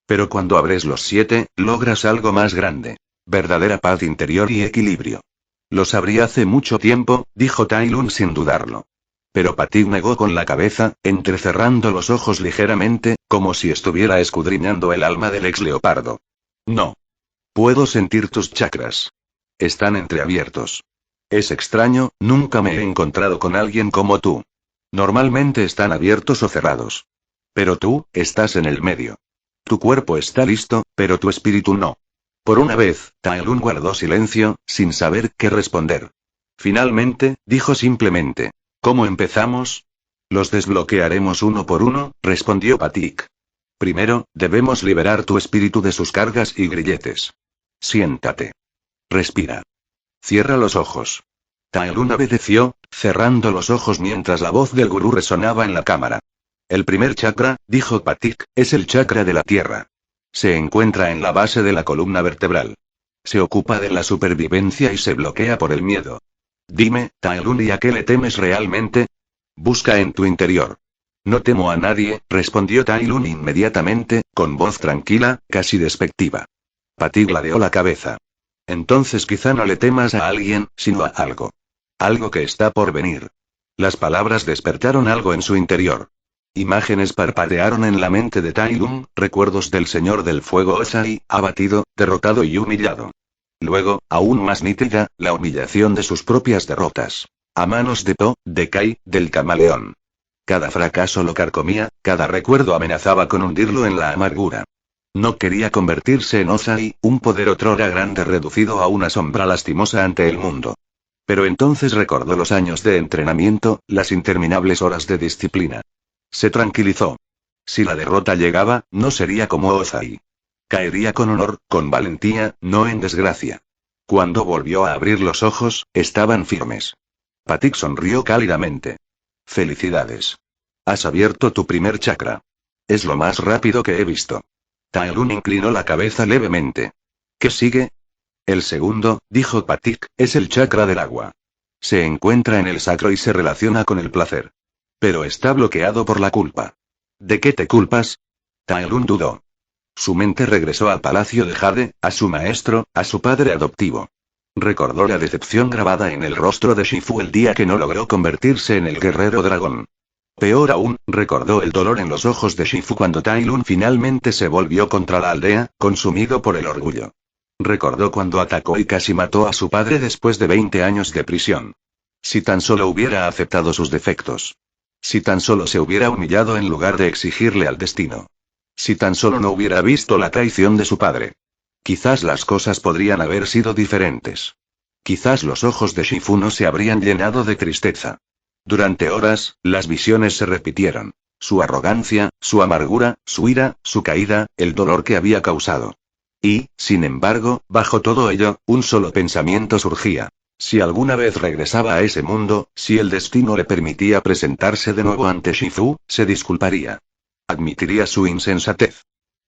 Pero cuando abres los 7, logras algo más grande. Verdadera paz interior y equilibrio. Lo sabría hace mucho tiempo, dijo Tai Lun sin dudarlo. Pero Patik negó con la cabeza, entrecerrando los ojos ligeramente, como si estuviera escudriñando el alma del ex leopardo. No. Puedo sentir tus chakras. Están entreabiertos. Es extraño, nunca me he encontrado con alguien como tú. Normalmente están abiertos o cerrados. Pero tú, estás en el medio. Tu cuerpo está listo, pero tu espíritu no. Por una vez, Tai Lun guardó silencio, sin saber qué responder. Finalmente, dijo simplemente. ¿Cómo empezamos? Los desbloquearemos uno por uno, respondió Patik. Primero, debemos liberar tu espíritu de sus cargas y grilletes. Siéntate. Respira. Cierra los ojos. Tai Lun obedeció, cerrando los ojos mientras la voz del gurú resonaba en la cámara. El primer chakra, dijo Patik, es el chakra de la tierra. Se encuentra en la base de la columna vertebral. Se ocupa de la supervivencia y se bloquea por el miedo. Dime, Tai Lun, ¿y a qué le temes realmente? Busca en tu interior. No temo a nadie, respondió Tai Lun inmediatamente, con voz tranquila, casi despectiva. Patik ladeó la cabeza. Entonces quizá no le temas a alguien, sino a algo. Algo que está por venir. Las palabras despertaron algo en su interior. Imágenes parpadearon en la mente de Tai Lun, recuerdos del Señor del Fuego Ozai, abatido, derrotado y humillado. Luego, aún más nítida, la humillación de sus propias derrotas. A manos de To, de Kai, del camaleón. Cada fracaso lo carcomía, cada recuerdo amenazaba con hundirlo en la amargura. No quería convertirse en Ozai, un poder otrora grande reducido a una sombra lastimosa ante el mundo. Pero entonces recordó los años de entrenamiento, las interminables horas de disciplina. Se tranquilizó. Si la derrota llegaba, no sería como Ozai. Caería con honor, con valentía, no en desgracia. Cuando volvió a abrir los ojos, estaban firmes. Patik sonrió cálidamente. Felicidades. Has abierto tu primer chakra. Es lo más rápido que he visto. Tai Lun inclinó la cabeza levemente. ¿Qué sigue? El segundo, dijo Patik, es el chakra del agua. Se encuentra en el sacro y se relaciona con el placer. Pero está bloqueado por la culpa. ¿De qué te culpas? Tai Lun dudó. Su mente regresó al palacio de Jade, a su maestro, a su padre adoptivo. Recordó la decepción grabada en el rostro de Shifu el día que no logró convertirse en el guerrero dragón. Peor aún, recordó el dolor en los ojos de Shifu cuando Tai Lun finalmente se volvió contra la aldea, consumido por el orgullo. Recordó cuando atacó y casi mató a su padre después de 20 años de prisión. Si tan solo hubiera aceptado sus defectos. Si tan solo se hubiera humillado en lugar de exigirle al destino. Si tan solo no hubiera visto la traición de su padre. Quizás las cosas podrían haber sido diferentes. Quizás los ojos de Shifu no se habrían llenado de tristeza. Durante horas, las visiones se repitieron. Su arrogancia, su amargura, su ira, su caída, el dolor que había causado. Y, sin embargo, bajo todo ello, un solo pensamiento surgía. Si alguna vez regresaba a ese mundo, si el destino le permitía presentarse de nuevo ante Shifu, se disculparía. Admitiría su insensatez.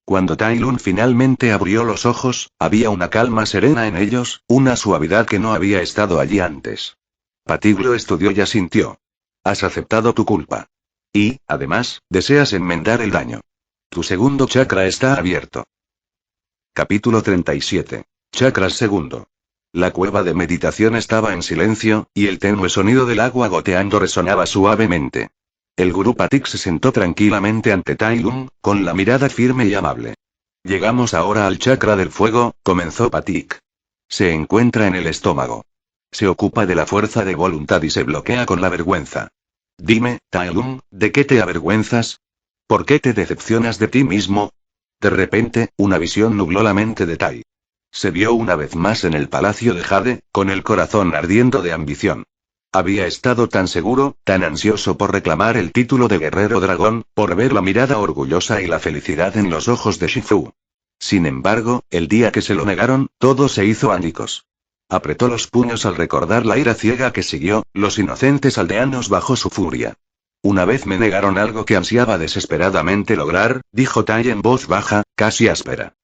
Cuando Tai Lun finalmente abrió los ojos, había una calma serena en ellos, una suavidad que no había estado allí antes. Patik lo estudió y asintió. Has aceptado tu culpa. Y, además, deseas enmendar el daño. Tu segundo chakra está abierto. Capítulo 37. Chakras segundo. La cueva de meditación estaba en silencio, y el tenue sonido del agua goteando resonaba suavemente. El gurú Patik se sentó tranquilamente ante Tai Lung, con la mirada firme y amable. Llegamos ahora al chakra del fuego, comenzó Patik. Se encuentra en el estómago. Se ocupa de la fuerza de voluntad y se bloquea con la vergüenza. Dime, Tai Lung, ¿de qué te avergüenzas? ¿Por qué te decepcionas de ti mismo? De repente, una visión nubló la mente de Tai. Se vio una vez más en el palacio de Jade, con el corazón ardiendo de ambición. Había estado tan seguro, tan ansioso por reclamar el título de guerrero dragón, por ver la mirada orgullosa y la felicidad en los ojos de Shifu. Sin embargo, el día que se lo negaron, todo se hizo añicos. Apretó los puños al recordar la ira ciega que siguió, los inocentes aldeanos bajo su furia. Una vez me negaron algo que ansiaba desesperadamente lograr, dijo Tai en voz baja, casi áspera.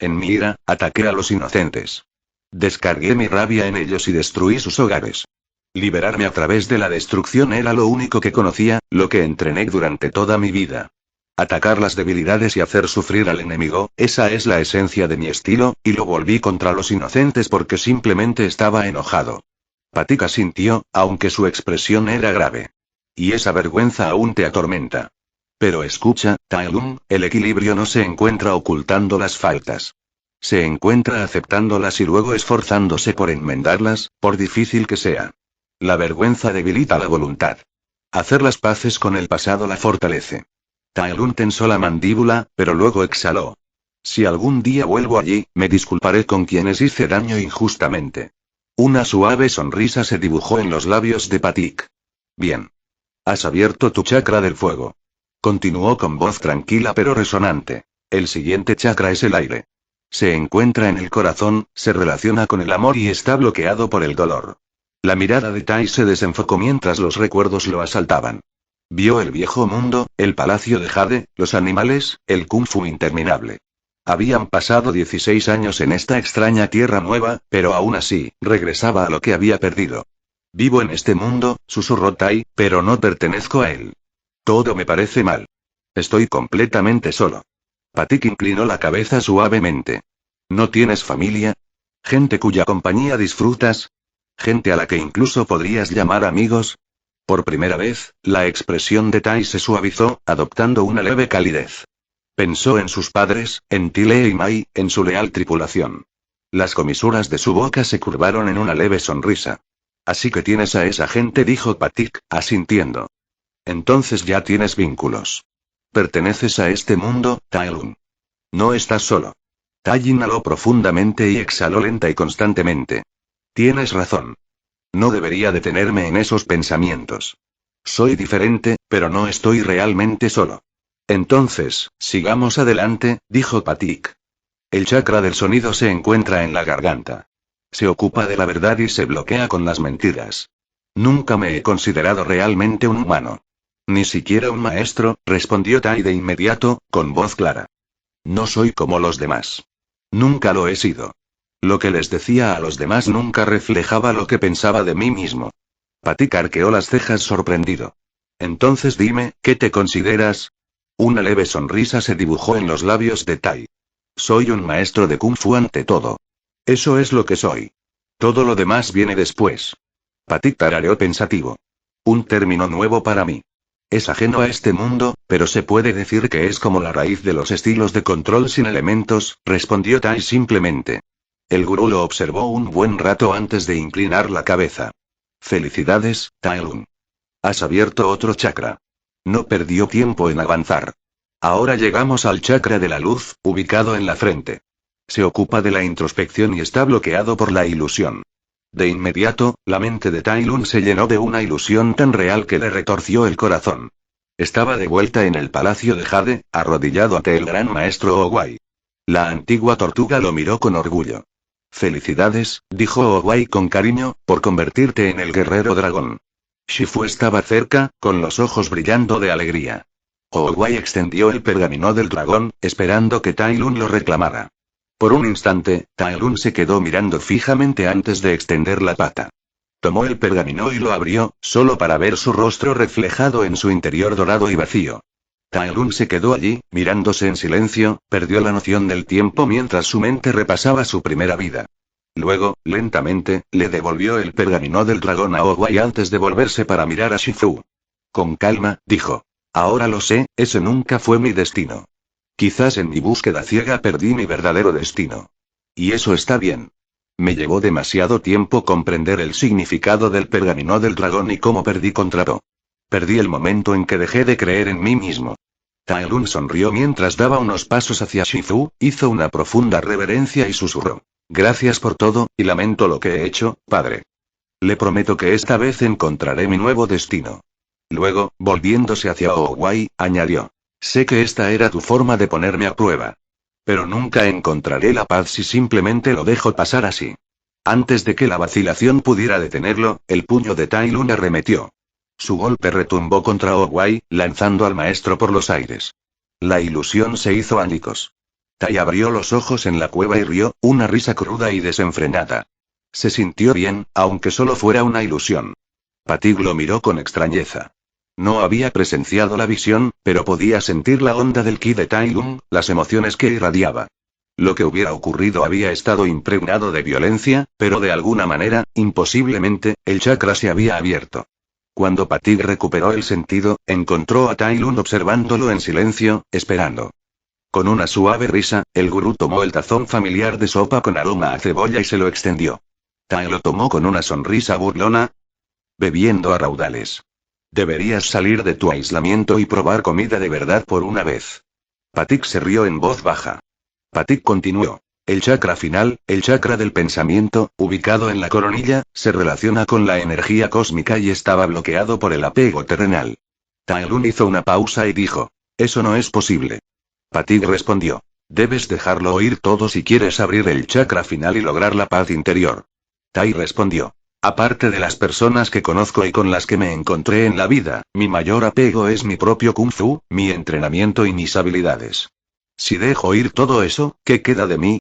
En mi ira, ataqué a los inocentes. Descargué mi rabia en ellos y destruí sus hogares. Liberarme a través de la destrucción era lo único que conocía, lo que entrené durante toda mi vida. Atacar las debilidades y hacer sufrir al enemigo, esa es la esencia de mi estilo, y lo volví contra los inocentes porque simplemente estaba enojado. Patik asintió, aunque su expresión era grave. Y esa vergüenza aún te atormenta. Pero escucha, Tai Lung, el equilibrio no se encuentra ocultando las faltas. Se encuentra aceptándolas y luego esforzándose por enmendarlas, por difícil que sea. La vergüenza debilita la voluntad. Hacer las paces con el pasado la fortalece. Tai Lun tensó la mandíbula, pero luego exhaló. Si algún día vuelvo allí, me disculparé con quienes hice daño injustamente. Una suave sonrisa se dibujó en los labios de Patik. Bien. Has abierto tu chakra del fuego. Continuó con voz tranquila pero resonante. El siguiente chakra es el aire. Se encuentra en el corazón, se relaciona con el amor y está bloqueado por el dolor. La mirada de Tai se desenfocó mientras los recuerdos lo asaltaban. Vio el viejo mundo, el palacio de Jade, los animales, el kung fu interminable. Habían pasado 16 años en esta extraña tierra nueva, pero aún así, regresaba a lo que había perdido. Vivo en este mundo, susurró Tai, pero no pertenezco a él. Todo me parece mal. Estoy completamente solo. Patik inclinó la cabeza suavemente. ¿No tienes familia? ¿Gente cuya compañía disfrutas? ¿Gente a la que incluso podrías llamar amigos? Por primera vez, la expresión de Tai se suavizó, adoptando una leve calidez. Pensó en sus padres, en Tile y Mai, en su leal tripulación. Las comisuras de su boca se curvaron en una leve sonrisa. Así que tienes a esa gente, dijo Patik, asintiendo. Entonces ya tienes vínculos. Perteneces a este mundo, Tai Lung. No estás solo. Tai inhaló profundamente y exhaló lenta y constantemente. Tienes razón. No debería detenerme en esos pensamientos. Soy diferente, pero no estoy realmente solo. Entonces, sigamos adelante, dijo Patik. El chakra del sonido se encuentra en la garganta. Se ocupa de la verdad y se bloquea con las mentiras. Nunca me he considerado realmente un humano. Ni siquiera un maestro, respondió Tai de inmediato, con voz clara. No soy como los demás. Nunca lo he sido. Lo que les decía a los demás nunca reflejaba lo que pensaba de mí mismo. Patik arqueó las cejas sorprendido. Entonces dime, ¿qué te consideras? Una leve sonrisa se dibujó en los labios de Tai. Soy un maestro de kung fu ante todo. Eso es lo que soy. Todo lo demás viene después. Patik tarareó pensativo. Un término nuevo para mí. Es ajeno a este mundo, pero se puede decir que es como la raíz de los estilos de control sin elementos, respondió Tai simplemente. El gurú lo observó un buen rato antes de inclinar la cabeza. Felicidades, Tai Lun. Has abierto otro chakra. No perdió tiempo en avanzar. Ahora llegamos al chakra de la luz, ubicado en la frente. Se ocupa de la introspección y está bloqueado por la ilusión. De inmediato, la mente de Tai Lun se llenó de una ilusión tan real que le retorció el corazón. Estaba de vuelta en el palacio de Jade, arrodillado ante el gran maestro Owai. La antigua tortuga lo miró con orgullo. Felicidades, dijo Owai con cariño, por convertirte en el guerrero dragón. Shifu estaba cerca, con los ojos brillando de alegría. Owai extendió el pergamino del dragón, esperando que Tai Lun lo reclamara. Por un instante, Tai Lun se quedó mirando fijamente antes de extender la pata. Tomó el pergamino y lo abrió, solo para ver su rostro reflejado en su interior dorado y vacío. Tai Lun se quedó allí, mirándose en silencio, perdió la noción del tiempo mientras su mente repasaba su primera vida. Luego, lentamente, le devolvió el pergamino del dragón a Owai antes de volverse para mirar a Shifu. Con calma, dijo. Ahora lo sé, ese nunca fue mi destino. Quizás en mi búsqueda ciega perdí mi verdadero destino. Y eso está bien. Me llevó demasiado tiempo comprender el significado del pergamino del dragón y cómo perdí contra To. Perdí el momento en que dejé de creer en mí mismo. Tai Lun sonrió mientras daba unos pasos hacia Shifu, hizo una profunda reverencia y susurró. Gracias por todo, y lamento lo que he hecho, padre. Le prometo que esta vez encontraré mi nuevo destino. Luego, volviéndose hacia Owai, añadió. Sé que esta era tu forma de ponerme a prueba. Pero nunca encontraré la paz si simplemente lo dejo pasar así. Antes de que la vacilación pudiera detenerlo, el puño de Tai Lun arremetió. Su golpe retumbó contra Owai, lanzando al maestro por los aires. La ilusión se hizo añicos. Tai abrió los ojos en la cueva y rió, una risa cruda y desenfrenada. Se sintió bien, aunque solo fuera una ilusión. Patig lo miró con extrañeza. No había presenciado la visión, pero podía sentir la onda del ki de Tai Lun, las emociones que irradiaba. Lo que hubiera ocurrido había estado impregnado de violencia, pero de alguna manera, imposiblemente, el chakra se había abierto. Cuando Patig recuperó el sentido, encontró a Tai Lun observándolo en silencio, esperando. Con una suave risa, el gurú tomó el tazón familiar de sopa con aroma a cebolla y se lo extendió. Tai lo tomó con una sonrisa burlona, bebiendo a raudales. Deberías salir de tu aislamiento y probar comida de verdad por una vez. Patig se rió en voz baja. Patig continuó. El chakra final, el chakra del pensamiento, ubicado en la coronilla, se relaciona con la energía cósmica y estaba bloqueado por el apego terrenal. Tai Lun hizo una pausa y dijo. Eso no es posible. Patig respondió. Debes dejarlo oír todo si quieres abrir el chakra final y lograr la paz interior. Tai respondió. Aparte de las personas que conozco y con las que me encontré en la vida, mi mayor apego es mi propio Kung Fu, mi entrenamiento y mis habilidades. Si dejo ir todo eso, ¿qué queda de mí?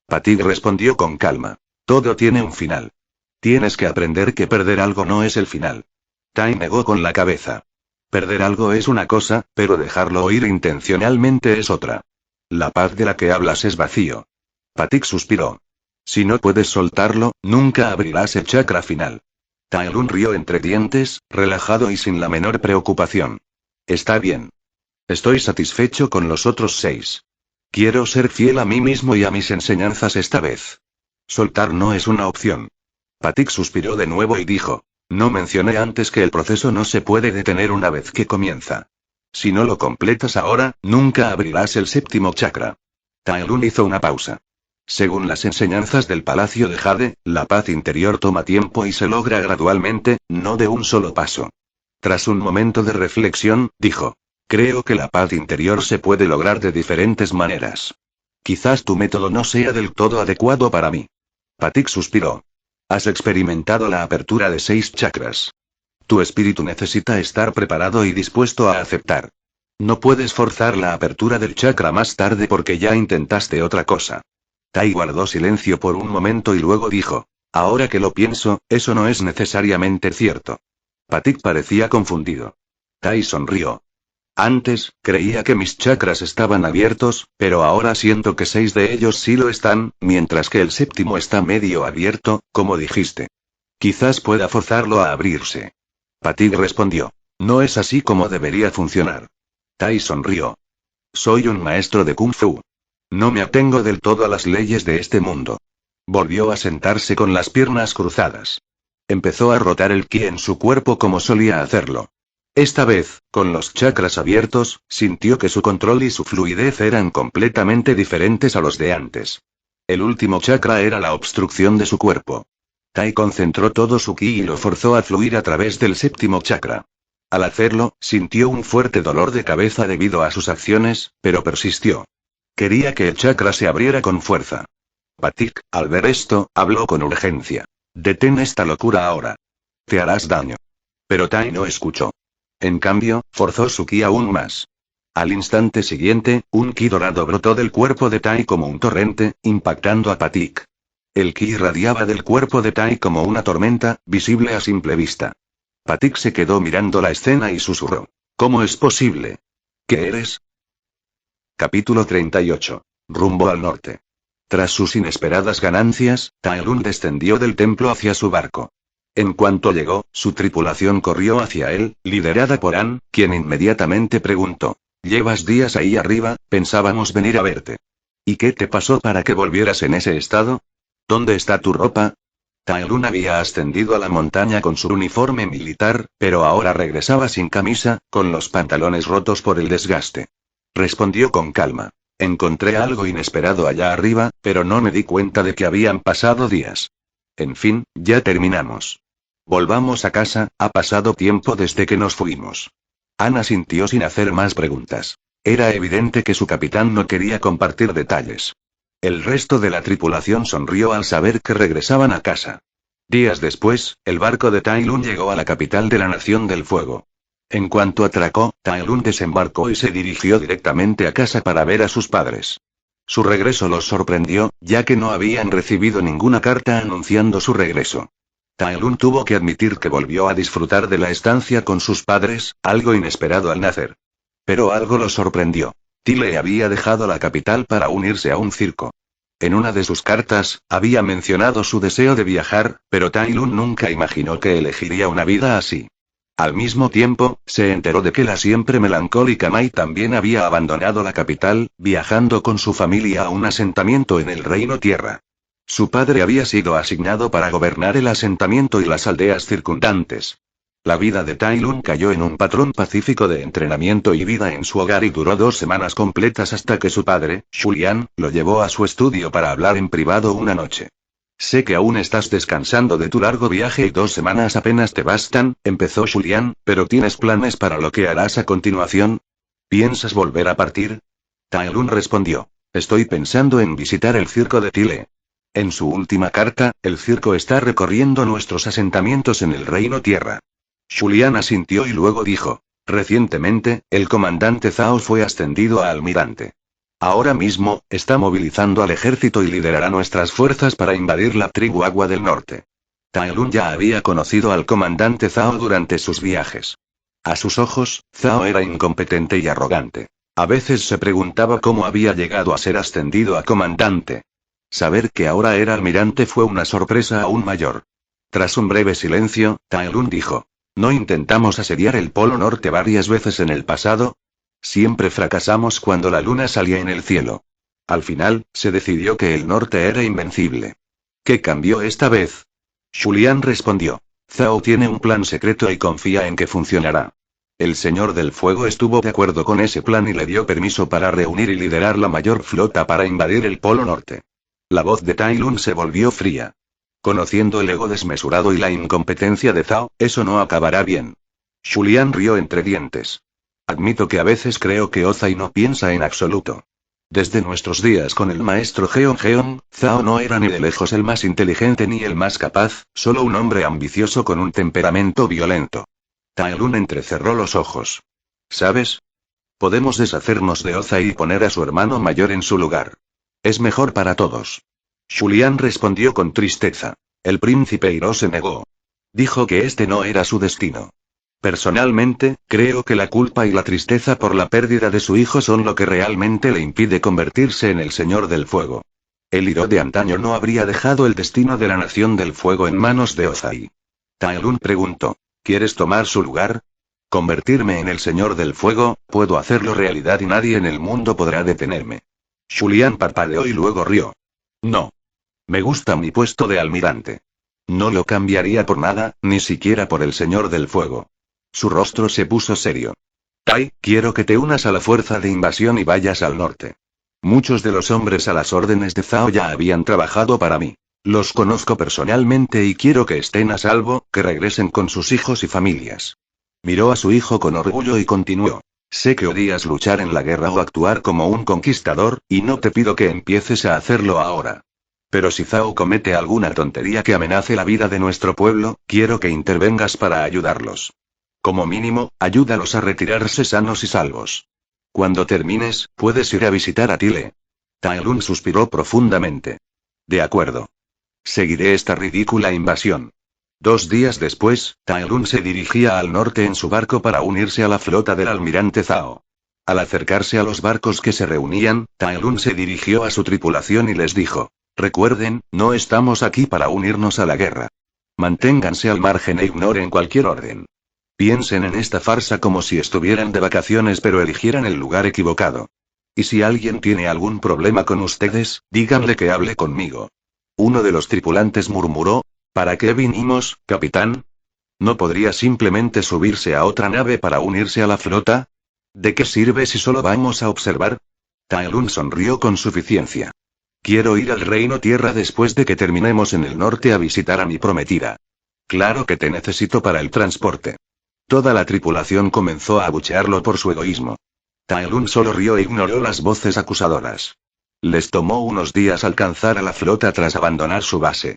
Patig respondió con calma. Todo tiene un final. Tienes que aprender que perder algo no es el final. Tai negó con la cabeza. Perder algo es una cosa, pero dejarlo oír intencionalmente es otra. La paz de la que hablas es vacío. Patig suspiró. Si no puedes soltarlo, nunca abrirás el chakra final. Tai Lun rió entre dientes, relajado y sin la menor preocupación. Está bien. Estoy satisfecho con los otros 6. Quiero ser fiel a mí mismo y a mis enseñanzas esta vez. Soltar no es una opción. Patig suspiró de nuevo y dijo. No mencioné antes que el proceso no se puede detener una vez que comienza. Si no lo completas ahora, nunca abrirás el 7º chakra. Tai Lun hizo una pausa. Según las enseñanzas del Palacio de Jade, la paz interior toma tiempo y se logra gradualmente, no de un solo paso. Tras un momento de reflexión, dijo. Creo que la paz interior se puede lograr de diferentes maneras. Quizás tu método no sea del todo adecuado para mí. Patig suspiró. Has experimentado la apertura de 6 chakras. Tu espíritu necesita estar preparado y dispuesto a aceptar. No puedes forzar la apertura del chakra más tarde porque ya intentaste otra cosa. Tai guardó silencio por un momento y luego dijo. Ahora que lo pienso, eso no es necesariamente cierto. Patig parecía confundido. Tai sonrió. Antes, creía que mis chakras estaban abiertos, pero ahora siento que 6 de ellos sí lo están, mientras que el 7º está medio abierto, como dijiste. Quizás pueda forzarlo a abrirse. Patig respondió. No es así como debería funcionar. Tai sonrió. Soy un maestro de Kung Fu. No me atengo del todo a las leyes de este mundo. Volvió a sentarse con las piernas cruzadas. Empezó a rotar el ki en su cuerpo como solía hacerlo. Esta vez, con los chakras abiertos, sintió que su control y su fluidez eran completamente diferentes a los de antes. El último chakra era la obstrucción de su cuerpo. Tai concentró todo su ki y lo forzó a fluir a través del séptimo chakra. Al hacerlo, sintió un fuerte dolor de cabeza debido a sus acciones, pero persistió. Quería que el chakra se abriera con fuerza. Patik, al ver esto, habló con urgencia. Detén esta locura ahora. Te harás daño. Pero Tai no escuchó. En cambio, forzó su ki aún más. Al instante siguiente, un ki dorado brotó del cuerpo de Tai como un torrente, impactando a Patik. El ki irradiaba del cuerpo de Tai como una tormenta, visible a simple vista. Patik se quedó mirando la escena y susurró. ¿Cómo es posible? ¿Qué eres? Capítulo 38. Rumbo al norte. Tras sus inesperadas ganancias, Tai Lun descendió del templo hacia su barco. En cuanto llegó, su tripulación corrió hacia él, liderada por An, quien inmediatamente preguntó. «¿Llevas días ahí arriba? Pensábamos venir a verte. ¿Y qué te pasó para que volvieras en ese estado? ¿Dónde está tu ropa?» Tai Lun había ascendido a la montaña con su uniforme militar, pero ahora regresaba sin camisa, con los pantalones rotos por el desgaste. Respondió con calma. Encontré algo inesperado allá arriba, pero no me di cuenta de que habían pasado días. En fin, ya terminamos. Volvamos a casa, ha pasado tiempo desde que nos fuimos. Ana asintió sin hacer más preguntas. Era evidente que su capitán no quería compartir detalles. El resto de la tripulación sonrió al saber que regresaban a casa. Días después, el barco de Tai Lun llegó a la capital de la Nación del Fuego. En cuanto atracó, Tai Lun desembarcó y se dirigió directamente a casa para ver a sus padres. Su regreso los sorprendió, ya que no habían recibido ninguna carta anunciando su regreso. Tai Lun tuvo que admitir que volvió a disfrutar de la estancia con sus padres, algo inesperado al nacer. Pero algo lo sorprendió. Tile había dejado la capital para unirse a un circo. En una de sus cartas, había mencionado su deseo de viajar, pero Tai Lun nunca imaginó que elegiría una vida así. Al mismo tiempo, se enteró de que la siempre melancólica Mai también había abandonado la capital, viajando con su familia a un asentamiento en el Reino Tierra. Su padre había sido asignado para gobernar el asentamiento y las aldeas circundantes. La vida de Tai Lun cayó en un patrón pacífico de entrenamiento y vida en su hogar y duró 2 semanas completas hasta que su padre, Julian, lo llevó a su estudio para hablar en privado una noche. Sé que aún estás descansando de tu largo viaje y 2 semanas apenas te bastan, empezó Julian, pero ¿tienes planes para lo que harás a continuación? ¿Piensas volver a partir? Tai Lun respondió. Estoy pensando en visitar el circo de Tile. En su última carta, el circo está recorriendo nuestros asentamientos en el Reino Tierra. Julian asintió y luego dijo. Recientemente, el comandante Zhao fue ascendido a almirante. Ahora mismo, está movilizando al ejército y liderará nuestras fuerzas para invadir la tribu Agua del Norte. Tai Lun ya había conocido al comandante Zhao durante sus viajes. A sus ojos, Zhao era incompetente y arrogante. A veces se preguntaba cómo había llegado a ser ascendido a comandante. Saber que ahora era almirante fue una sorpresa aún mayor. Tras un breve silencio, Tai Lun dijo. ¿No intentamos asediar el Polo Norte varias veces en el pasado? Siempre fracasamos cuando la luna salía en el cielo. Al final, se decidió que el norte era invencible. ¿Qué cambió esta vez? Julian respondió. Zhao tiene un plan secreto y confía en que funcionará. El Señor del Fuego estuvo de acuerdo con ese plan y le dio permiso para reunir y liderar la mayor flota para invadir el Polo Norte. La voz de Tai Lun se volvió fría. Conociendo el ego desmesurado y la incompetencia de Zhao, eso no acabará bien. Julian rió entre dientes. Admito que a veces creo que Ozai no piensa en absoluto. Desde nuestros días con el maestro Jeon, Zhao no era ni de lejos el más inteligente ni el más capaz, solo un hombre ambicioso con un temperamento violento. Tai Lun entrecerró los ojos. ¿Sabes? Podemos deshacernos de Ozai y poner a su hermano mayor en su lugar. Es mejor para todos. Julian respondió con tristeza. El príncipe Hiro se negó. Dijo que este no era su destino. Personalmente, creo que la culpa y la tristeza por la pérdida de su hijo son lo que realmente le impide convertirse en el Señor del Fuego. El Hiro de antaño no habría dejado el destino de la Nación del Fuego en manos de Ozai. Tai Lun preguntó. ¿Quieres tomar su lugar? Convertirme en el Señor del Fuego, puedo hacerlo realidad y nadie en el mundo podrá detenerme. Julian parpadeó y luego rió. No. Me gusta mi puesto de almirante. No lo cambiaría por nada, ni siquiera por el Señor del Fuego. Su rostro se puso serio. Tai, quiero que te unas a la fuerza de invasión y vayas al norte. Muchos de los hombres a las órdenes de Zhao ya habían trabajado para mí. Los conozco personalmente y quiero que estén a salvo, que regresen con sus hijos y familias. Miró a su hijo con orgullo y continuó. Sé que odias luchar en la guerra o actuar como un conquistador, y no te pido que empieces a hacerlo ahora. Pero si Zhao comete alguna tontería que amenace la vida de nuestro pueblo, quiero que intervengas para ayudarlos. Como mínimo, ayúdalos a retirarse sanos y salvos. Cuando termines, puedes ir a visitar a Tile. Tai Lun suspiró profundamente. De acuerdo. Seguiré esta ridícula invasión. 2 días después, Tai Lun se dirigía al norte en su barco para unirse a la flota del almirante Zhao. Al acercarse a los barcos que se reunían, Tai Lun se dirigió a su tripulación y les dijo: recuerden, no estamos aquí para unirnos a la guerra. Manténganse al margen e ignoren cualquier orden. Piensen en esta farsa como si estuvieran de vacaciones pero eligieran el lugar equivocado. Y si alguien tiene algún problema con ustedes, díganle que hable conmigo. Uno de los tripulantes murmuró: ¿para qué vinimos, capitán? ¿No podría simplemente subirse a otra nave para unirse a la flota? ¿De qué sirve si solo vamos a observar? Tai Lun sonrió con suficiencia. Quiero ir al Reino Tierra después de que terminemos en el norte a visitar a mi prometida. Claro que te necesito para el transporte. Toda la tripulación comenzó a abuchearlo por su egoísmo. Tai Lun solo rió e ignoró las voces acusadoras. Les tomó unos días alcanzar a la flota tras abandonar su base.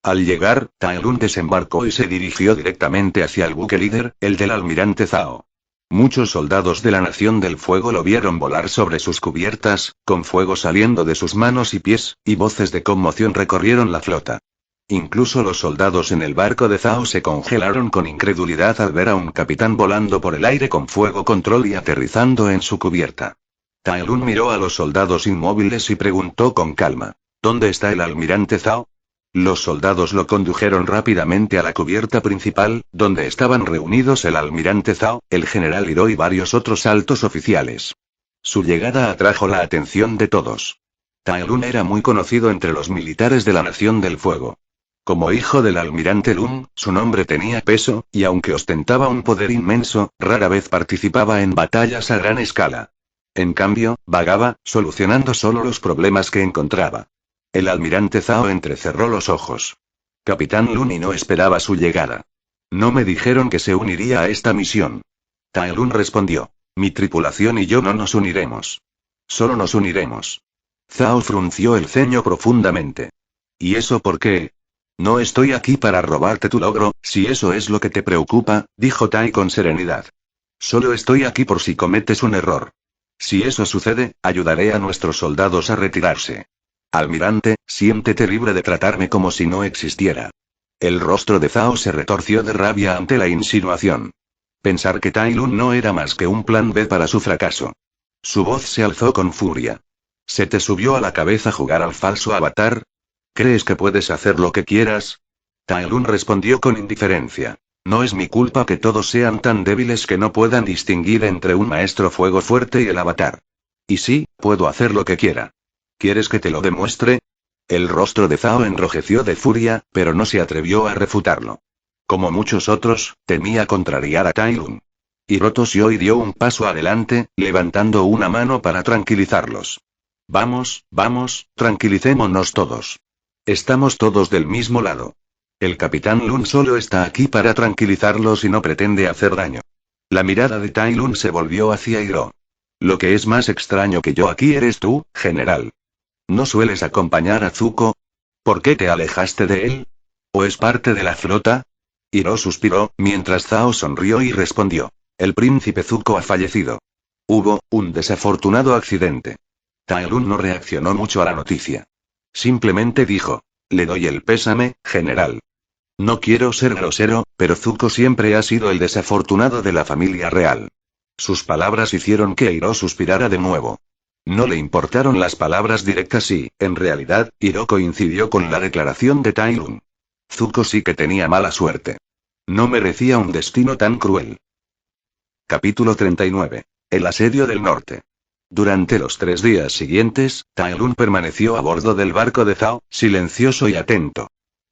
Al llegar, Tai Lun desembarcó y se dirigió directamente hacia el buque líder, el del almirante Zhao. Muchos soldados de la Nación del Fuego lo vieron volar sobre sus cubiertas, con fuego saliendo de sus manos y pies, y voces de conmoción recorrieron la flota. Incluso los soldados en el barco de Zhao se congelaron con incredulidad al ver a un capitán volando por el aire con fuego control y aterrizando en su cubierta. Tai Lun miró a los soldados inmóviles y preguntó con calma: ¿dónde está el almirante Zhao? Los soldados lo condujeron rápidamente a la cubierta principal, donde estaban reunidos el almirante Zhao, el general Hiro y varios otros altos oficiales. Su llegada atrajo la atención de todos. Tai Lun era muy conocido entre los militares de la Nación del Fuego. Como hijo del almirante Lun, su nombre tenía peso, y aunque ostentaba un poder inmenso, rara vez participaba en batallas a gran escala. En cambio, vagaba, solucionando solo los problemas que encontraba. El almirante Zhao entrecerró los ojos. Capitán Lun y no esperaba su llegada. No me dijeron que se uniría a esta misión. Tai Lun respondió: mi tripulación y yo no nos uniremos. Solo nos uniremos. Zhao frunció el ceño profundamente. ¿Y eso por qué? No estoy aquí para robarte tu logro, si eso es lo que te preocupa, dijo Tai con serenidad. Solo estoy aquí por si cometes un error. Si eso sucede, ayudaré a nuestros soldados a retirarse. Almirante, siéntete libre de tratarme como si no existiera. El rostro de Zhao se retorció de rabia ante la insinuación. Pensar que Tai Lun no era más que un plan B para su fracaso. Su voz se alzó con furia. ¿Se te subió a la cabeza jugar al falso avatar? ¿Crees que puedes hacer lo que quieras? Tai Lun respondió con indiferencia. No es mi culpa que todos sean tan débiles que no puedan distinguir entre un maestro fuego fuerte y el avatar. Y sí, puedo hacer lo que quiera. ¿Quieres que te lo demuestre? El rostro de Zhao enrojeció de furia, pero no se atrevió a refutarlo. Como muchos otros, temía contrariar a Tai Lun. Hiro tosió y dio un paso adelante, levantando una mano para tranquilizarlos. Vamos, vamos, tranquilicémonos todos. Estamos todos del mismo lado. El capitán Lun solo está aquí para tranquilizarlos y no pretende hacer daño. La mirada de Tai Lun se volvió hacia Hiro. Lo que es más extraño que yo aquí eres tú, general. ¿No sueles acompañar a Zuko? ¿Por qué te alejaste de él? ¿O es parte de la flota? Hiro suspiró, mientras Zhao sonrió y respondió. El príncipe Zuko ha fallecido. Hubo un desafortunado accidente. Tai Lun no reaccionó mucho a la noticia. Simplemente dijo: le doy el pésame, general. No quiero ser grosero, pero Zuko siempre ha sido el desafortunado de la familia real. Sus palabras hicieron que Hiro suspirara de nuevo. No le importaron las palabras directas y, en realidad, Hiro coincidió con la declaración de Tai Lun. Zuko sí que tenía mala suerte. No merecía un destino tan cruel. Capítulo 39. El asedio del norte. Durante los 3 días siguientes, Tai Lun permaneció a bordo del barco de Zhao, silencioso y atento.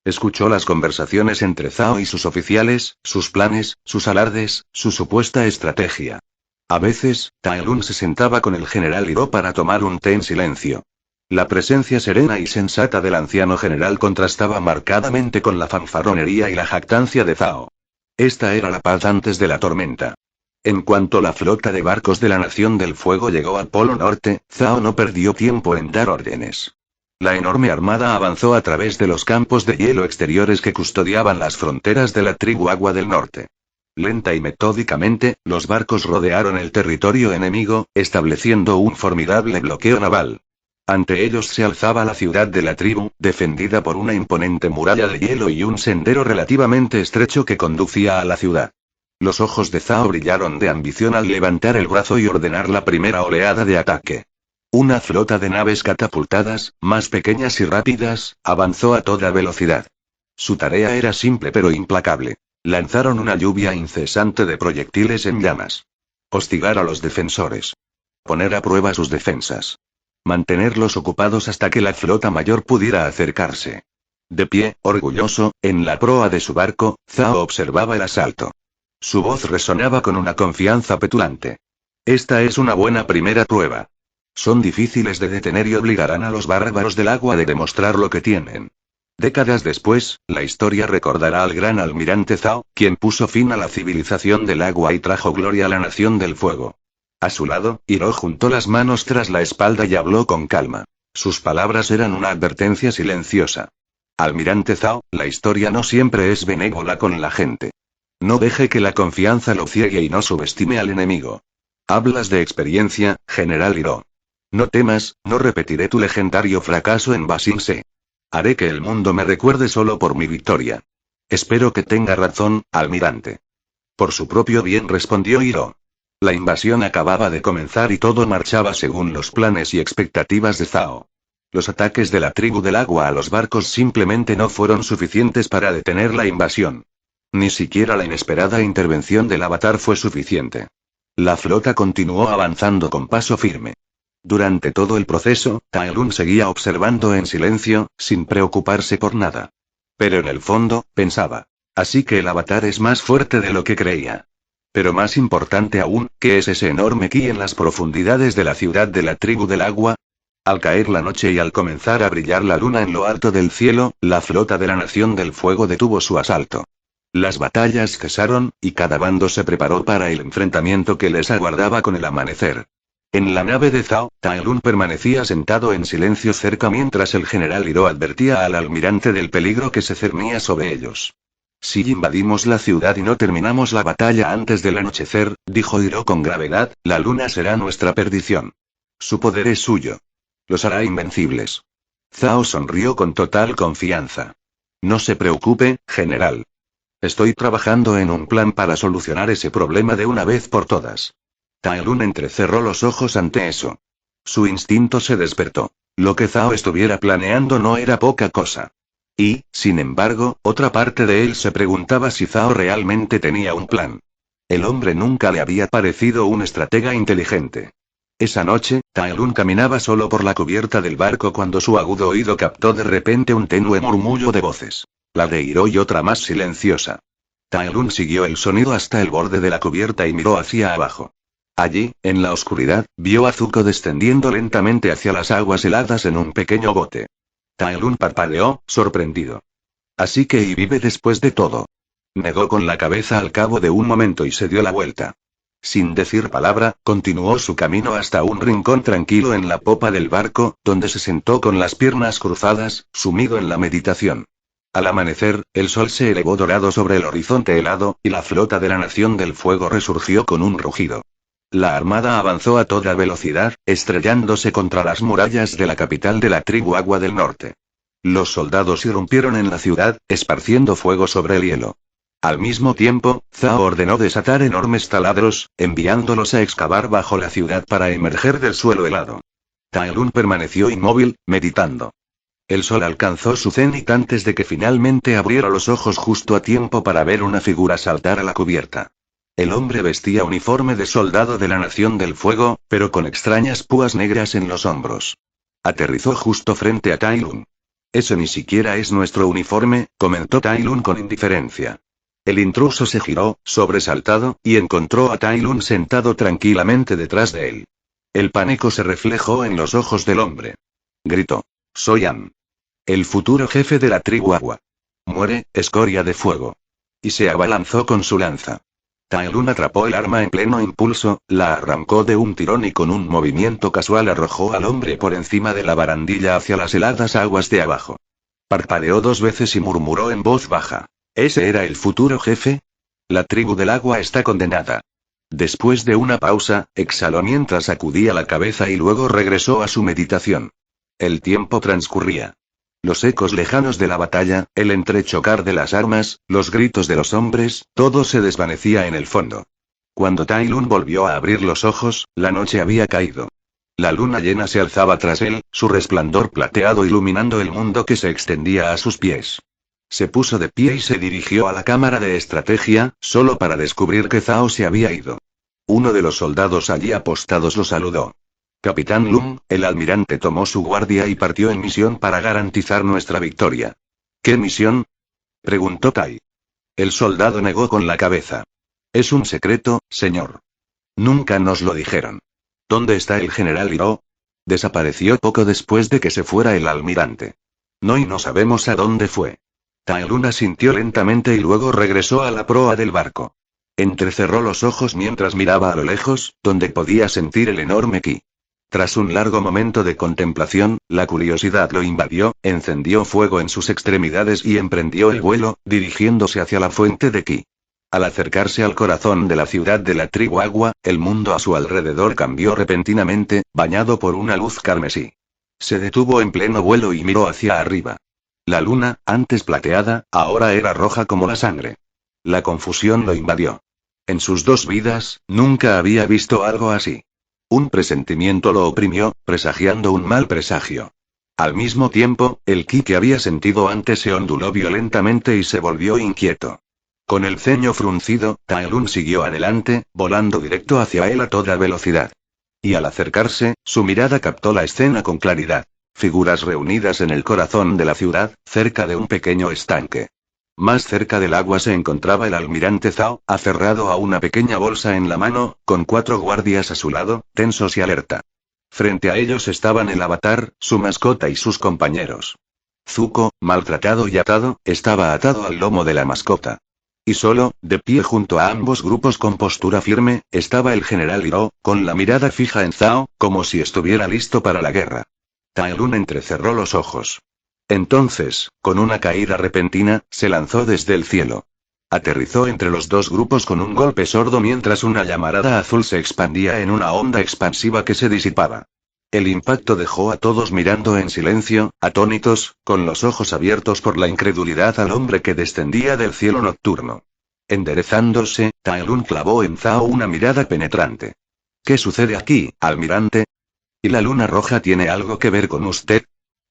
Escuchó las conversaciones entre Zhao y sus oficiales, sus planes, sus alardes, su supuesta estrategia. A veces, Tai Lun se sentaba con el general Hiro para tomar un té en silencio. La presencia serena y sensata del anciano general contrastaba marcadamente con la fanfarronería y la jactancia de Zhao. Esta era la paz antes de la tormenta. En cuanto la flota de barcos de la Nación del Fuego llegó al Polo Norte, Zhao no perdió tiempo en dar órdenes. La enorme armada avanzó a través de los campos de hielo exteriores que custodiaban las fronteras de la tribu Agua del Norte. Lenta y metódicamente, los barcos rodearon el territorio enemigo, estableciendo un formidable bloqueo naval. Ante ellos se alzaba la ciudad de la tribu, defendida por una imponente muralla de hielo y un sendero relativamente estrecho que conducía a la ciudad. Los ojos de Zhao brillaron de ambición al levantar el brazo y ordenar la primera oleada de ataque. Una flota de naves catapultadas, más pequeñas y rápidas, avanzó a toda velocidad. Su tarea era simple pero implacable. Lanzaron una lluvia incesante de proyectiles en llamas. Hostigar a los defensores. Poner a prueba sus defensas. Mantenerlos ocupados hasta que la flota mayor pudiera acercarse. De pie, orgulloso, en la proa de su barco, Zhao observaba el asalto. Su voz resonaba con una confianza petulante. Esta es una buena primera prueba. Son difíciles de detener y obligarán a los bárbaros del agua de demostrar lo que tienen. Décadas después, la historia recordará al gran almirante Zhao, quien puso fin a la civilización del agua y trajo gloria a la Nación del Fuego. A su lado, Hiro juntó las manos tras la espalda y habló con calma. Sus palabras eran una advertencia silenciosa. Almirante Zhao, la historia no siempre es benévola con la gente. No deje que la confianza lo ciegue y no subestime al enemigo. Hablas de experiencia, General Hiro. No temas, no repetiré tu legendario fracaso en Basingse. Haré que el mundo me recuerde solo por mi victoria. Espero que tenga razón, almirante. Por su propio bien, respondió Hiro. La invasión acababa de comenzar y todo marchaba según los planes y expectativas de Zhao. Los ataques de la tribu del agua a los barcos simplemente no fueron suficientes para detener la invasión. Ni siquiera la inesperada intervención del avatar fue suficiente. La flota continuó avanzando con paso firme. Durante todo el proceso, Tai Lun seguía observando en silencio, sin preocuparse por nada. Pero en el fondo, pensaba. Así que el avatar es más fuerte de lo que creía. Pero más importante aún, ¿qué es ese enorme ki en las profundidades de la ciudad de la tribu del agua? Al caer la noche y al comenzar a brillar la luna en lo alto del cielo, la flota de la Nación del Fuego detuvo su asalto. Las batallas cesaron, y cada bando se preparó para el enfrentamiento que les aguardaba con el amanecer. En la nave de Zhao, Tai Lun permanecía sentado en silencio cerca mientras el general Hiro advertía al almirante del peligro que se cernía sobre ellos. Si invadimos la ciudad y no terminamos la batalla antes del anochecer, dijo Hiro con gravedad, la luna será nuestra perdición. Su poder es suyo. Los hará invencibles. Zhao sonrió con total confianza. No se preocupe, general. Estoy trabajando en un plan para solucionar ese problema de una vez por todas. Tai Lun entrecerró los ojos ante eso. Su instinto se despertó. Lo que Zhao estuviera planeando no era poca cosa. Y, sin embargo, otra parte de él se preguntaba si Zhao realmente tenía un plan. El hombre nunca le había parecido un estratega inteligente. Esa noche, Tai Lun caminaba solo por la cubierta del barco cuando su agudo oído captó de repente un tenue murmullo de voces. La de Hiro y otra más silenciosa. Tai Lun siguió el sonido hasta el borde de la cubierta y miró hacia abajo. Allí, en la oscuridad, vio a Zuko descendiendo lentamente hacia las aguas heladas en un pequeño bote. Tai Lun parpadeó, sorprendido. Así que y vive después de todo. Negó con la cabeza al cabo de un momento y se dio la vuelta. Sin decir palabra, continuó su camino hasta un rincón tranquilo en la popa del barco, donde se sentó con las piernas cruzadas, sumido en la meditación. Al amanecer, el sol se elevó dorado sobre el horizonte helado, y la flota de la Nación del Fuego resurgió con un rugido. La armada avanzó a toda velocidad, estrellándose contra las murallas de la capital de la tribu Agua del Norte. Los soldados irrumpieron en la ciudad, esparciendo fuego sobre el hielo. Al mismo tiempo, Zhao ordenó desatar enormes taladros, enviándolos a excavar bajo la ciudad para emerger del suelo helado. Tai Lun permaneció inmóvil, meditando. El sol alcanzó su cenit antes de que finalmente abriera los ojos justo a tiempo para ver una figura saltar a la cubierta. El hombre vestía uniforme de soldado de la Nación del Fuego, pero con extrañas púas negras en los hombros. Aterrizó justo frente a Tai Lun. Ese ni siquiera es nuestro uniforme, comentó Tai Lun con indiferencia. El intruso se giró, sobresaltado, y encontró a Tai Lun sentado tranquilamente detrás de él. El pánico se reflejó en los ojos del hombre. Gritó. Soy Am. El futuro jefe de la tribu Agua. Muere, escoria de fuego. Y se abalanzó con su lanza. Tai Lun atrapó el arma en pleno impulso, la arrancó de un tirón y con un movimiento casual arrojó al hombre por encima de la barandilla hacia las heladas aguas de abajo. Parpadeó 2 veces y murmuró en voz baja. ¿Ese era el futuro jefe? La tribu del agua está condenada. Después de una pausa, exhaló mientras sacudía la cabeza y luego regresó a su meditación. El tiempo transcurría. Los ecos lejanos de la batalla, el entrechocar de las armas, los gritos de los hombres, todo se desvanecía en el fondo. Cuando Tai Lun volvió a abrir los ojos, la noche había caído. La luna llena se alzaba tras él, su resplandor plateado iluminando el mundo que se extendía a sus pies. Se puso de pie y se dirigió a la cámara de estrategia, solo para descubrir que Zhao se había ido. Uno de los soldados allí apostados lo saludó. Capitán Lung, el almirante tomó su guardia y partió en misión para garantizar nuestra victoria. ¿Qué misión? Preguntó Tai. El soldado negó con la cabeza. Es un secreto, señor. Nunca nos lo dijeron. ¿Dónde está el general Hiro? Desapareció poco después de que se fuera el almirante. No sabemos a dónde fue. Tai Lun asintió lentamente y luego regresó a la proa del barco. Entrecerró los ojos mientras miraba a lo lejos, donde podía sentir el enorme ki. Tras un largo momento de contemplación, la curiosidad lo invadió, encendió fuego en sus extremidades y emprendió el vuelo, dirigiéndose hacia la fuente de ki. Al acercarse al corazón de la ciudad de la tribu Agua, el mundo a su alrededor cambió repentinamente, bañado por una luz carmesí. Se detuvo en pleno vuelo y miró hacia arriba. La luna, antes plateada, ahora era roja como la sangre. La confusión lo invadió. En sus 2 vidas, nunca había visto algo así. Un presentimiento lo oprimió, presagiando un mal presagio. Al mismo tiempo, el ki que había sentido antes se onduló violentamente y se volvió inquieto. Con el ceño fruncido, Tai Lun siguió adelante, volando directo hacia él a toda velocidad. Y al acercarse, su mirada captó la escena con claridad. Figuras reunidas en el corazón de la ciudad, cerca de un pequeño estanque. Más cerca del agua se encontraba el almirante Zhao, aferrado a una pequeña bolsa en la mano, con 4 guardias a su lado, tensos y alerta. Frente a ellos estaban el avatar, su mascota y sus compañeros. Zuko, maltratado y atado, estaba atado al lomo de la mascota. Y solo, de pie junto a ambos grupos con postura firme, estaba el general Hiro, con la mirada fija en Zhao, como si estuviera listo para la guerra. Tai Lun entrecerró los ojos. Entonces, con una caída repentina, se lanzó desde el cielo. Aterrizó entre los 2 grupos con un golpe sordo mientras una llamarada azul se expandía en una onda expansiva que se disipaba. El impacto dejó a todos mirando en silencio, atónitos, con los ojos abiertos por la incredulidad al hombre que descendía del cielo nocturno. Enderezándose, Tai Lun clavó en Zhao una mirada penetrante. ¿Qué sucede aquí, almirante? ¿Y la luna roja tiene algo que ver con usted?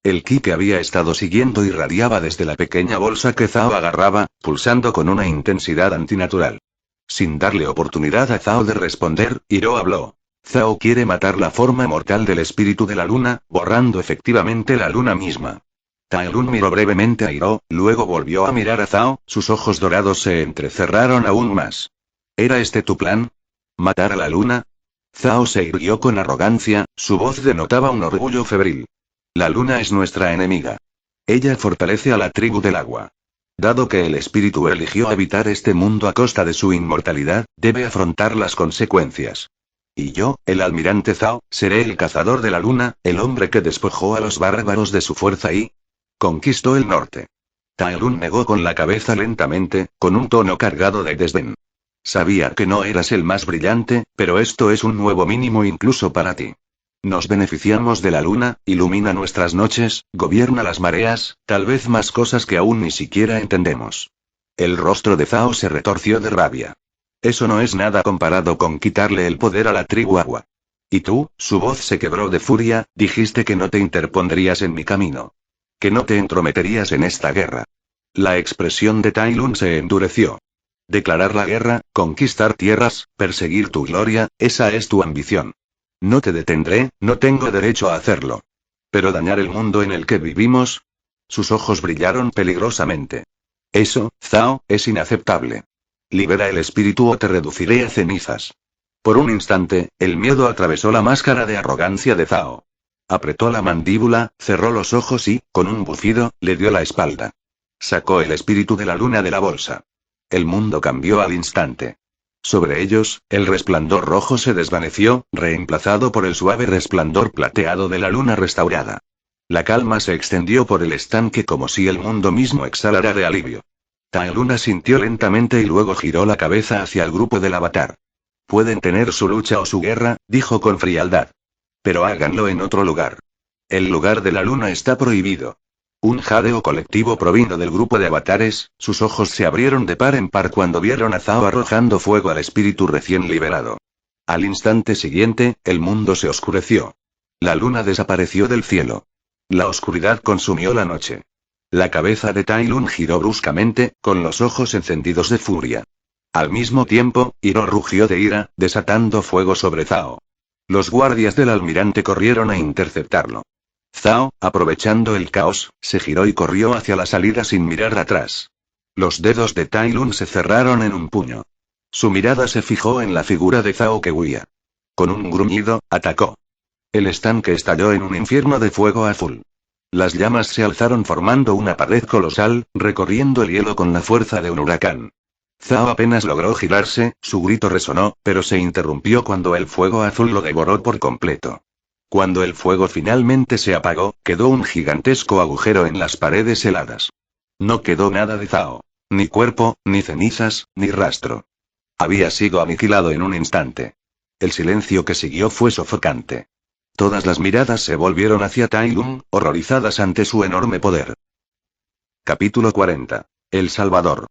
El ki que había estado siguiendo irradiaba desde la pequeña bolsa que Zhao agarraba, pulsando con una intensidad antinatural. Sin darle oportunidad a Zhao de responder, Hiro habló. Zhao quiere matar la forma mortal del espíritu de la luna, borrando efectivamente la luna misma. Tai Lun miró brevemente a Hiro, luego volvió a mirar a Zhao, sus ojos dorados se entrecerraron aún más. ¿Era este tu plan? ¿Matar a la luna? Zhao se irguió con arrogancia, su voz denotaba un orgullo febril. La luna es nuestra enemiga. Ella fortalece a la tribu del agua. Dado que el espíritu eligió habitar este mundo a costa de su inmortalidad, debe afrontar las consecuencias. Y yo, el almirante Zhao, seré el cazador de la luna, el hombre que despojó a los bárbaros de su fuerza y conquistó el norte. Tai Lun negó con la cabeza lentamente, con un tono cargado de desdén. Sabía que no eras el más brillante, pero esto es un nuevo mínimo incluso para ti. Nos beneficiamos de la luna, ilumina nuestras noches, gobierna las mareas, tal vez más cosas que aún ni siquiera entendemos. El rostro de Zhao se retorció de rabia. Eso no es nada comparado con quitarle el poder a la tribu agua. Y tú, su voz se quebró de furia, dijiste que no te interpondrías en mi camino. Que no te entrometerías en esta guerra. La expresión de Tai Lun se endureció. Declarar la guerra, conquistar tierras, perseguir tu gloria, esa es tu ambición. No te detendré, no tengo derecho a hacerlo. Pero dañar el mundo en el que vivimos. Sus ojos brillaron peligrosamente. Eso, Zhao, es inaceptable. Libera el espíritu o te reduciré a cenizas. Por un instante, el miedo atravesó la máscara de arrogancia de Zhao. Apretó la mandíbula, cerró los ojos y, con un bufido, le dio la espalda. Sacó el espíritu de la luna de la bolsa. El mundo cambió al instante. Sobre ellos, el resplandor rojo se desvaneció, reemplazado por el suave resplandor plateado de la luna restaurada. La calma se extendió por el estanque como si el mundo mismo exhalara de alivio. Tai Lun asintió lentamente y luego giró la cabeza hacia el grupo del avatar. Pueden tener su lucha o su guerra, dijo con frialdad. Pero háganlo en otro lugar. El lugar de la luna está prohibido. Un jadeo colectivo provino del grupo de avatares, sus ojos se abrieron de par en par cuando vieron a Zhao arrojando fuego al espíritu recién liberado. Al instante siguiente, el mundo se oscureció. La luna desapareció del cielo. La oscuridad consumió la noche. La cabeza de Tai Lun giró bruscamente, con los ojos encendidos de furia. Al mismo tiempo, Hiro rugió de ira, desatando fuego sobre Zhao. Los guardias del almirante corrieron a interceptarlo. Zhao, aprovechando el caos, se giró y corrió hacia la salida sin mirar atrás. Los dedos de Tai Lun se cerraron en un puño. Su mirada se fijó en la figura de Zhao que huía. Con un gruñido, atacó. El estanque estalló en un infierno de fuego azul. Las llamas se alzaron formando una pared colosal, recorriendo el hielo con la fuerza de un huracán. Zhao apenas logró girarse, su grito resonó, pero se interrumpió cuando el fuego azul lo devoró por completo. Cuando el fuego finalmente se apagó, quedó un gigantesco agujero en las paredes heladas. No quedó nada de Zhao. Ni cuerpo, ni cenizas, ni rastro. Había sido aniquilado en un instante. El silencio que siguió fue sofocante. Todas las miradas se volvieron hacia Tai Lun, horrorizadas ante su enorme poder. Capítulo 40. El Salvador.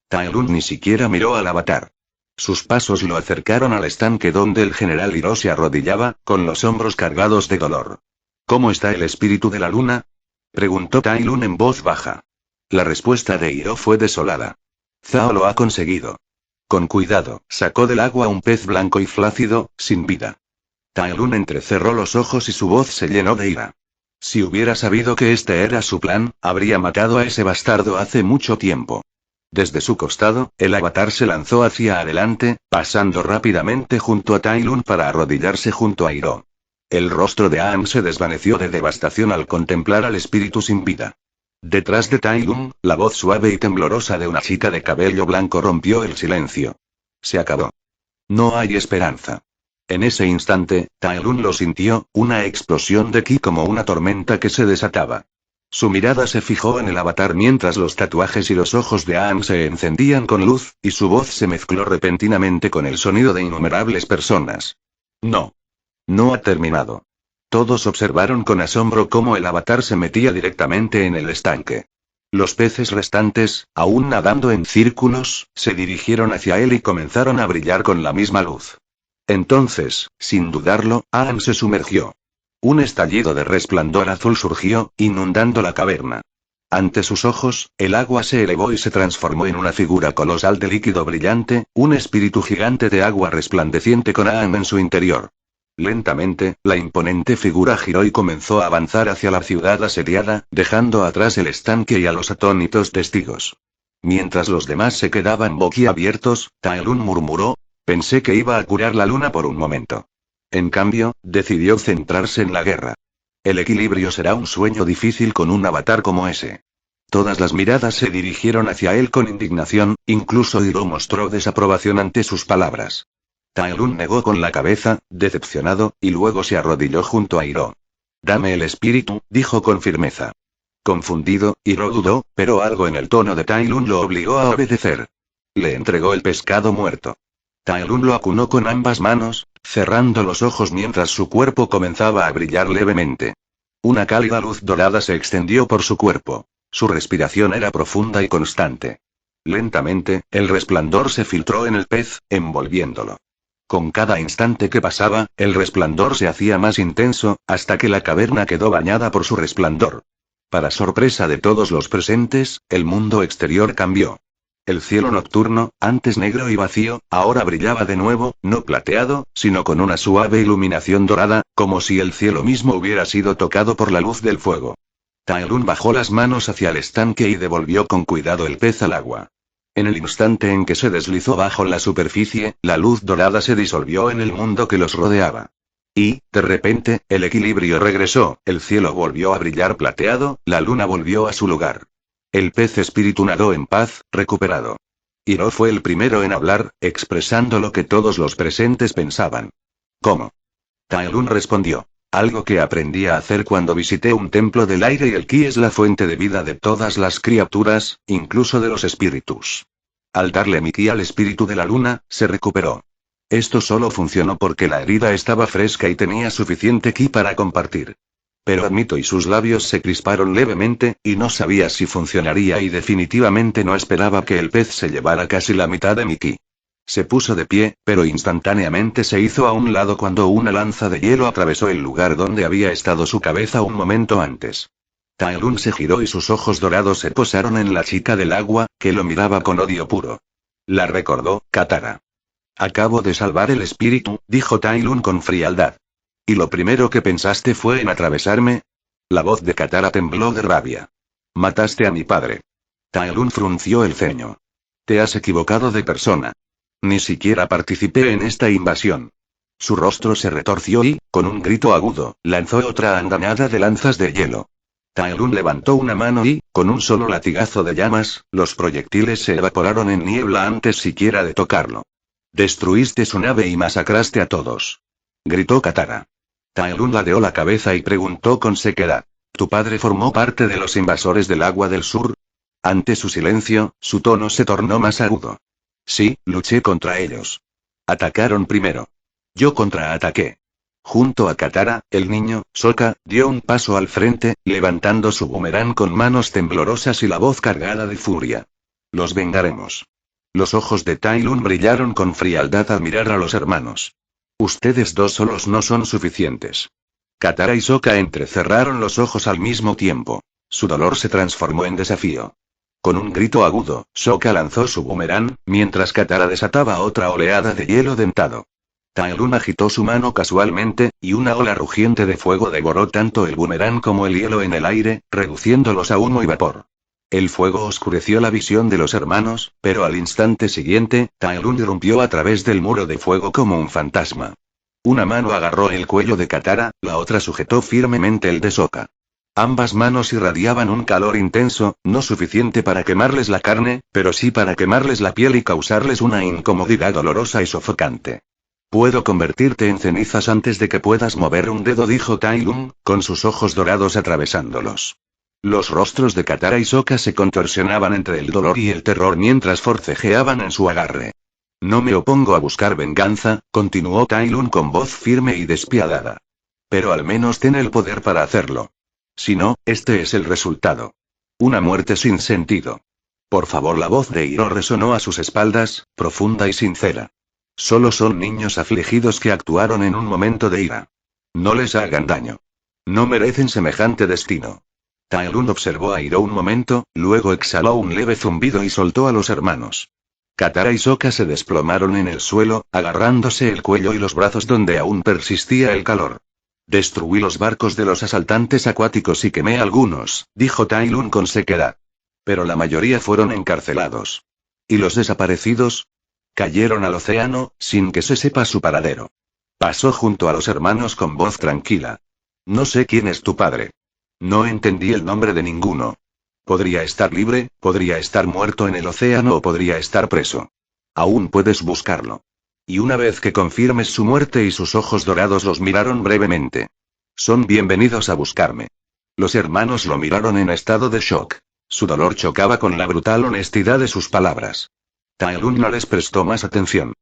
Tai Lun ni siquiera miró al avatar. Sus pasos lo acercaron al estanque donde el general Hiro se arrodillaba, con los hombros cargados de dolor. ¿Cómo está el espíritu de la luna?, preguntó Tai Lun en voz baja. La respuesta de Hiro fue desolada. Zhao lo ha conseguido. Con cuidado, sacó del agua un pez blanco y flácido, sin vida. Tai Lun entrecerró los ojos y su voz se llenó de ira. Si hubiera sabido que este era su plan, habría matado a ese bastardo hace mucho tiempo. Desde su costado, el avatar se lanzó hacia adelante, pasando rápidamente junto a Tai Lun para arrodillarse junto a Hiro. El rostro de Aang se desvaneció de devastación al contemplar al espíritu sin vida. Detrás de Tai Lun, la voz suave y temblorosa de una chica de cabello blanco rompió el silencio. Se acabó. No hay esperanza. En ese instante, Tai Lun lo sintió, una explosión de ki como una tormenta que se desataba. Su mirada se fijó en el avatar mientras los tatuajes y los ojos de Aang se encendían con luz, y su voz se mezcló repentinamente con el sonido de innumerables personas. No. No ha terminado. Todos observaron con asombro cómo el avatar se metía directamente en el estanque. Los peces restantes, aún nadando en círculos, se dirigieron hacia él y comenzaron a brillar con la misma luz. Entonces, sin dudarlo, Aang se sumergió. Un estallido de resplandor azul surgió, inundando la caverna. Ante sus ojos, el agua se elevó y se transformó en una figura colosal de líquido brillante, un espíritu gigante de agua resplandeciente con Aang en su interior. Lentamente, la imponente figura giró y comenzó a avanzar hacia la ciudad asediada, dejando atrás el estanque y a los atónitos testigos. Mientras los demás se quedaban boquiabiertos, Tai Lun murmuró: pensé que iba a curar la luna por un momento. En cambio, decidió centrarse en la guerra. El equilibrio será un sueño difícil con un avatar como ese. Todas las miradas se dirigieron hacia él con indignación, incluso Hiro mostró desaprobación ante sus palabras. Tai Lun negó con la cabeza, decepcionado, y luego se arrodilló junto a Hiro. Dame el espíritu, dijo con firmeza. Confundido, Hiro dudó, pero algo en el tono de Tai Lun lo obligó a obedecer. Le entregó el pescado muerto. Tai Lun lo acunó con ambas manos, cerrando los ojos mientras su cuerpo comenzaba a brillar levemente. Una cálida luz dorada se extendió por su cuerpo. Su respiración era profunda y constante. Lentamente, el resplandor se filtró en el pez, envolviéndolo. Con cada instante que pasaba, el resplandor se hacía más intenso, hasta que la caverna quedó bañada por su resplandor. Para sorpresa de todos los presentes, el mundo exterior cambió. El cielo nocturno, antes negro y vacío, ahora brillaba de nuevo, no plateado, sino con una suave iluminación dorada, como si el cielo mismo hubiera sido tocado por la luz del fuego. Tai Lun bajó las manos hacia el estanque y devolvió con cuidado el pez al agua. En el instante en que se deslizó bajo la superficie, la luz dorada se disolvió en el mundo que los rodeaba. Y, de repente, el equilibrio regresó, el cielo volvió a brillar plateado, la luna volvió a su lugar. El pez espíritu nadó en paz, recuperado. Hiro fue el primero en hablar, expresando lo que todos los presentes pensaban. ¿Cómo? Tai Lun respondió. Algo que aprendí a hacer cuando visité un templo del aire y el ki es la fuente de vida de todas las criaturas, incluso de los espíritus. Al darle mi ki al espíritu de la luna, se recuperó. Esto solo funcionó porque la herida estaba fresca y tenía suficiente ki para compartir. Pero admito y sus labios se crisparon levemente, y no sabía si funcionaría y definitivamente no esperaba que el pez se llevara casi la mitad de mi ki. Se puso de pie, pero instantáneamente se hizo a un lado cuando una lanza de hielo atravesó el lugar donde había estado su cabeza un momento antes. Tai Lun se giró y sus ojos dorados se posaron en la chica del agua, que lo miraba con odio puro. La recordó, Katara. Acabo de salvar el espíritu, dijo Tai Lun con frialdad. ¿Y lo primero que pensaste fue en atravesarme? La voz de Katara tembló de rabia. Mataste a mi padre. Tai Lun frunció el ceño. Te has equivocado de persona. Ni siquiera participé en esta invasión. Su rostro se retorció y, con un grito agudo, lanzó otra andanada de lanzas de hielo. Tai Lun levantó una mano y, con un solo latigazo de llamas, los proyectiles se evaporaron en niebla antes siquiera de tocarlo. Destruiste su nave y masacraste a todos. Gritó Katara. Tai Lun ladeó la cabeza y preguntó con sequedad. ¿Tu padre formó parte de los invasores del agua del sur? Ante su silencio, su tono se tornó más agudo. Sí, luché contra ellos. Atacaron primero. Yo contraataqué. Junto a Katara, el niño, Sokka, dio un paso al frente, levantando su boomerang con manos temblorosas y la voz cargada de furia. Los vengaremos. Los ojos de Tai Lun brillaron con frialdad al mirar a los hermanos. Ustedes dos solos no son suficientes. Katara y Sokka entrecerraron los ojos al mismo tiempo. Su dolor se transformó en desafío. Con un grito agudo, Sokka lanzó su boomerang, mientras Katara desataba otra oleada de hielo dentado. Tai Lun agitó su mano casualmente, y una ola rugiente de fuego devoró tanto el boomerang como el hielo en el aire, reduciéndolos a humo y vapor. El fuego oscureció la visión de los hermanos, pero al instante siguiente, Tai Lun irrumpió a través del muro de fuego como un fantasma. Una mano agarró el cuello de Katara, la otra sujetó firmemente el de Sokka. Ambas manos irradiaban un calor intenso, no suficiente para quemarles la carne, pero sí para quemarles la piel y causarles una incomodidad dolorosa y sofocante. Puedo convertirte en cenizas antes de que puedas mover un dedo, dijo Tai Lun, con sus ojos dorados atravesándolos. Los rostros de Katara y Sokka se contorsionaban entre el dolor y el terror mientras forcejeaban en su agarre. No me opongo a buscar venganza, continuó Tai Lun con voz firme y despiadada. Pero al menos ten el poder para hacerlo. Si no, este es el resultado. Una muerte sin sentido. Por favor, la voz de Hiro resonó a sus espaldas, profunda y sincera. Solo son niños afligidos que actuaron en un momento de ira. No les hagan daño. No merecen semejante destino. Tai Lun observó a Hiro un momento, luego exhaló un leve zumbido y soltó a los hermanos. Katara y Sokka se desplomaron en el suelo, agarrándose el cuello y los brazos donde aún persistía el calor. Destruí los barcos de los asaltantes acuáticos y quemé algunos, dijo Tai Lun con sequedad. Pero la mayoría fueron encarcelados. ¿Y los desaparecidos? Cayeron al océano, sin que se sepa su paradero. Pasó junto a los hermanos con voz tranquila. No sé quién es tu padre. No entendí el nombre de ninguno. Podría estar libre, podría estar muerto en el océano o podría estar preso. Aún puedes buscarlo. Y una vez que confirmes su muerte y sus ojos dorados los miraron brevemente. Son bienvenidos a buscarme. Los hermanos lo miraron en estado de shock. Su dolor chocaba con la brutal honestidad de sus palabras. Tai Lun no les prestó más atención.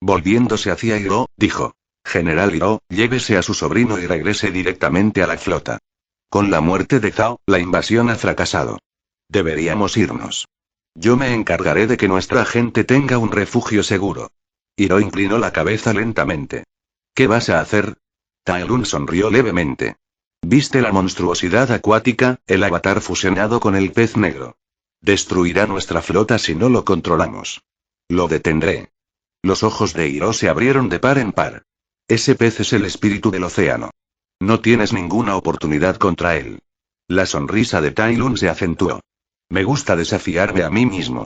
Volviéndose hacia Hiro, dijo. General Hiro, llévese a su sobrino y regrese directamente a la flota. Con la muerte de Zhao, la invasión ha fracasado. Deberíamos irnos. Yo me encargaré de que nuestra gente tenga un refugio seguro. Hiro inclinó la cabeza lentamente. ¿Qué vas a hacer? Tai Lun sonrió levemente. ¿Viste la monstruosidad acuática, el avatar fusionado con el pez negro? Destruirá nuestra flota si no lo controlamos. Lo detendré. Los ojos de Hiro se abrieron de par en par. Ese pez es el espíritu del océano. No tienes ninguna oportunidad contra él. La sonrisa de Tai Lun se acentuó. Me gusta desafiarme a mí mismo.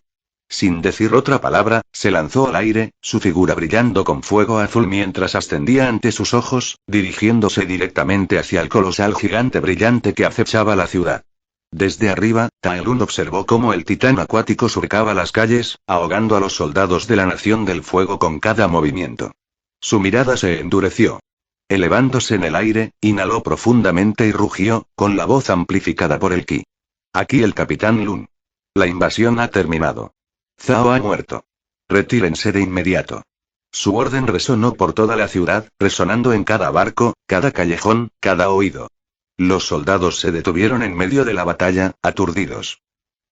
Sin decir otra palabra, se lanzó al aire, su figura brillando con fuego azul mientras ascendía ante sus ojos, dirigiéndose directamente hacia el colosal gigante brillante que acechaba la ciudad. Desde arriba, Tai Lun observó cómo el titán acuático surcaba las calles, ahogando a los soldados de la Nación del Fuego con cada movimiento. Su mirada se endureció. Elevándose en el aire, inhaló profundamente y rugió, con la voz amplificada por el ki. Aquí el capitán Lun. La invasión ha terminado. Zhao ha muerto. Retírense de inmediato. Su orden resonó por toda la ciudad, resonando en cada barco, cada callejón, cada oído. Los soldados se detuvieron en medio de la batalla, aturdidos.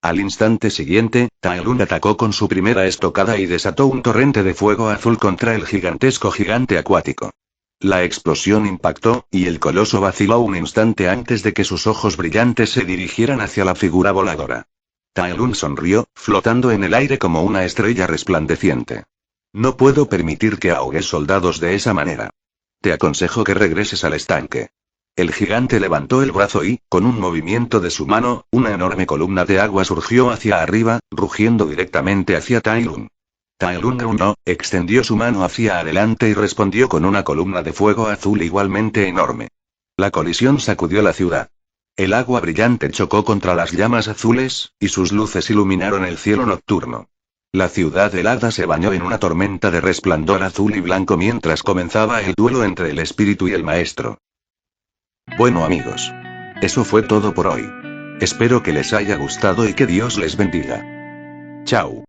Al instante siguiente, Tai Lun atacó con su primera estocada y desató un torrente de fuego azul contra el gigantesco gigante acuático. La explosión impactó, y el coloso vaciló un instante antes de que sus ojos brillantes se dirigieran hacia la figura voladora. Tai Lun sonrió, flotando en el aire como una estrella resplandeciente. No puedo permitir que ahogues soldados de esa manera. Te aconsejo que regreses al estanque. El gigante levantó el brazo y, con un movimiento de su mano, una enorme columna de agua surgió hacia arriba, rugiendo directamente hacia Tai Lun. Tai Lun gruñó, extendió su mano hacia adelante y respondió con una columna de fuego azul igualmente enorme. La colisión sacudió la ciudad. El agua brillante chocó contra las llamas azules, y sus luces iluminaron el cielo nocturno. La ciudad helada se bañó en una tormenta de resplandor azul y blanco mientras comenzaba el duelo entre el espíritu y el maestro. Bueno amigos. Eso fue todo por hoy. Espero que les haya gustado y que Dios les bendiga. Chao.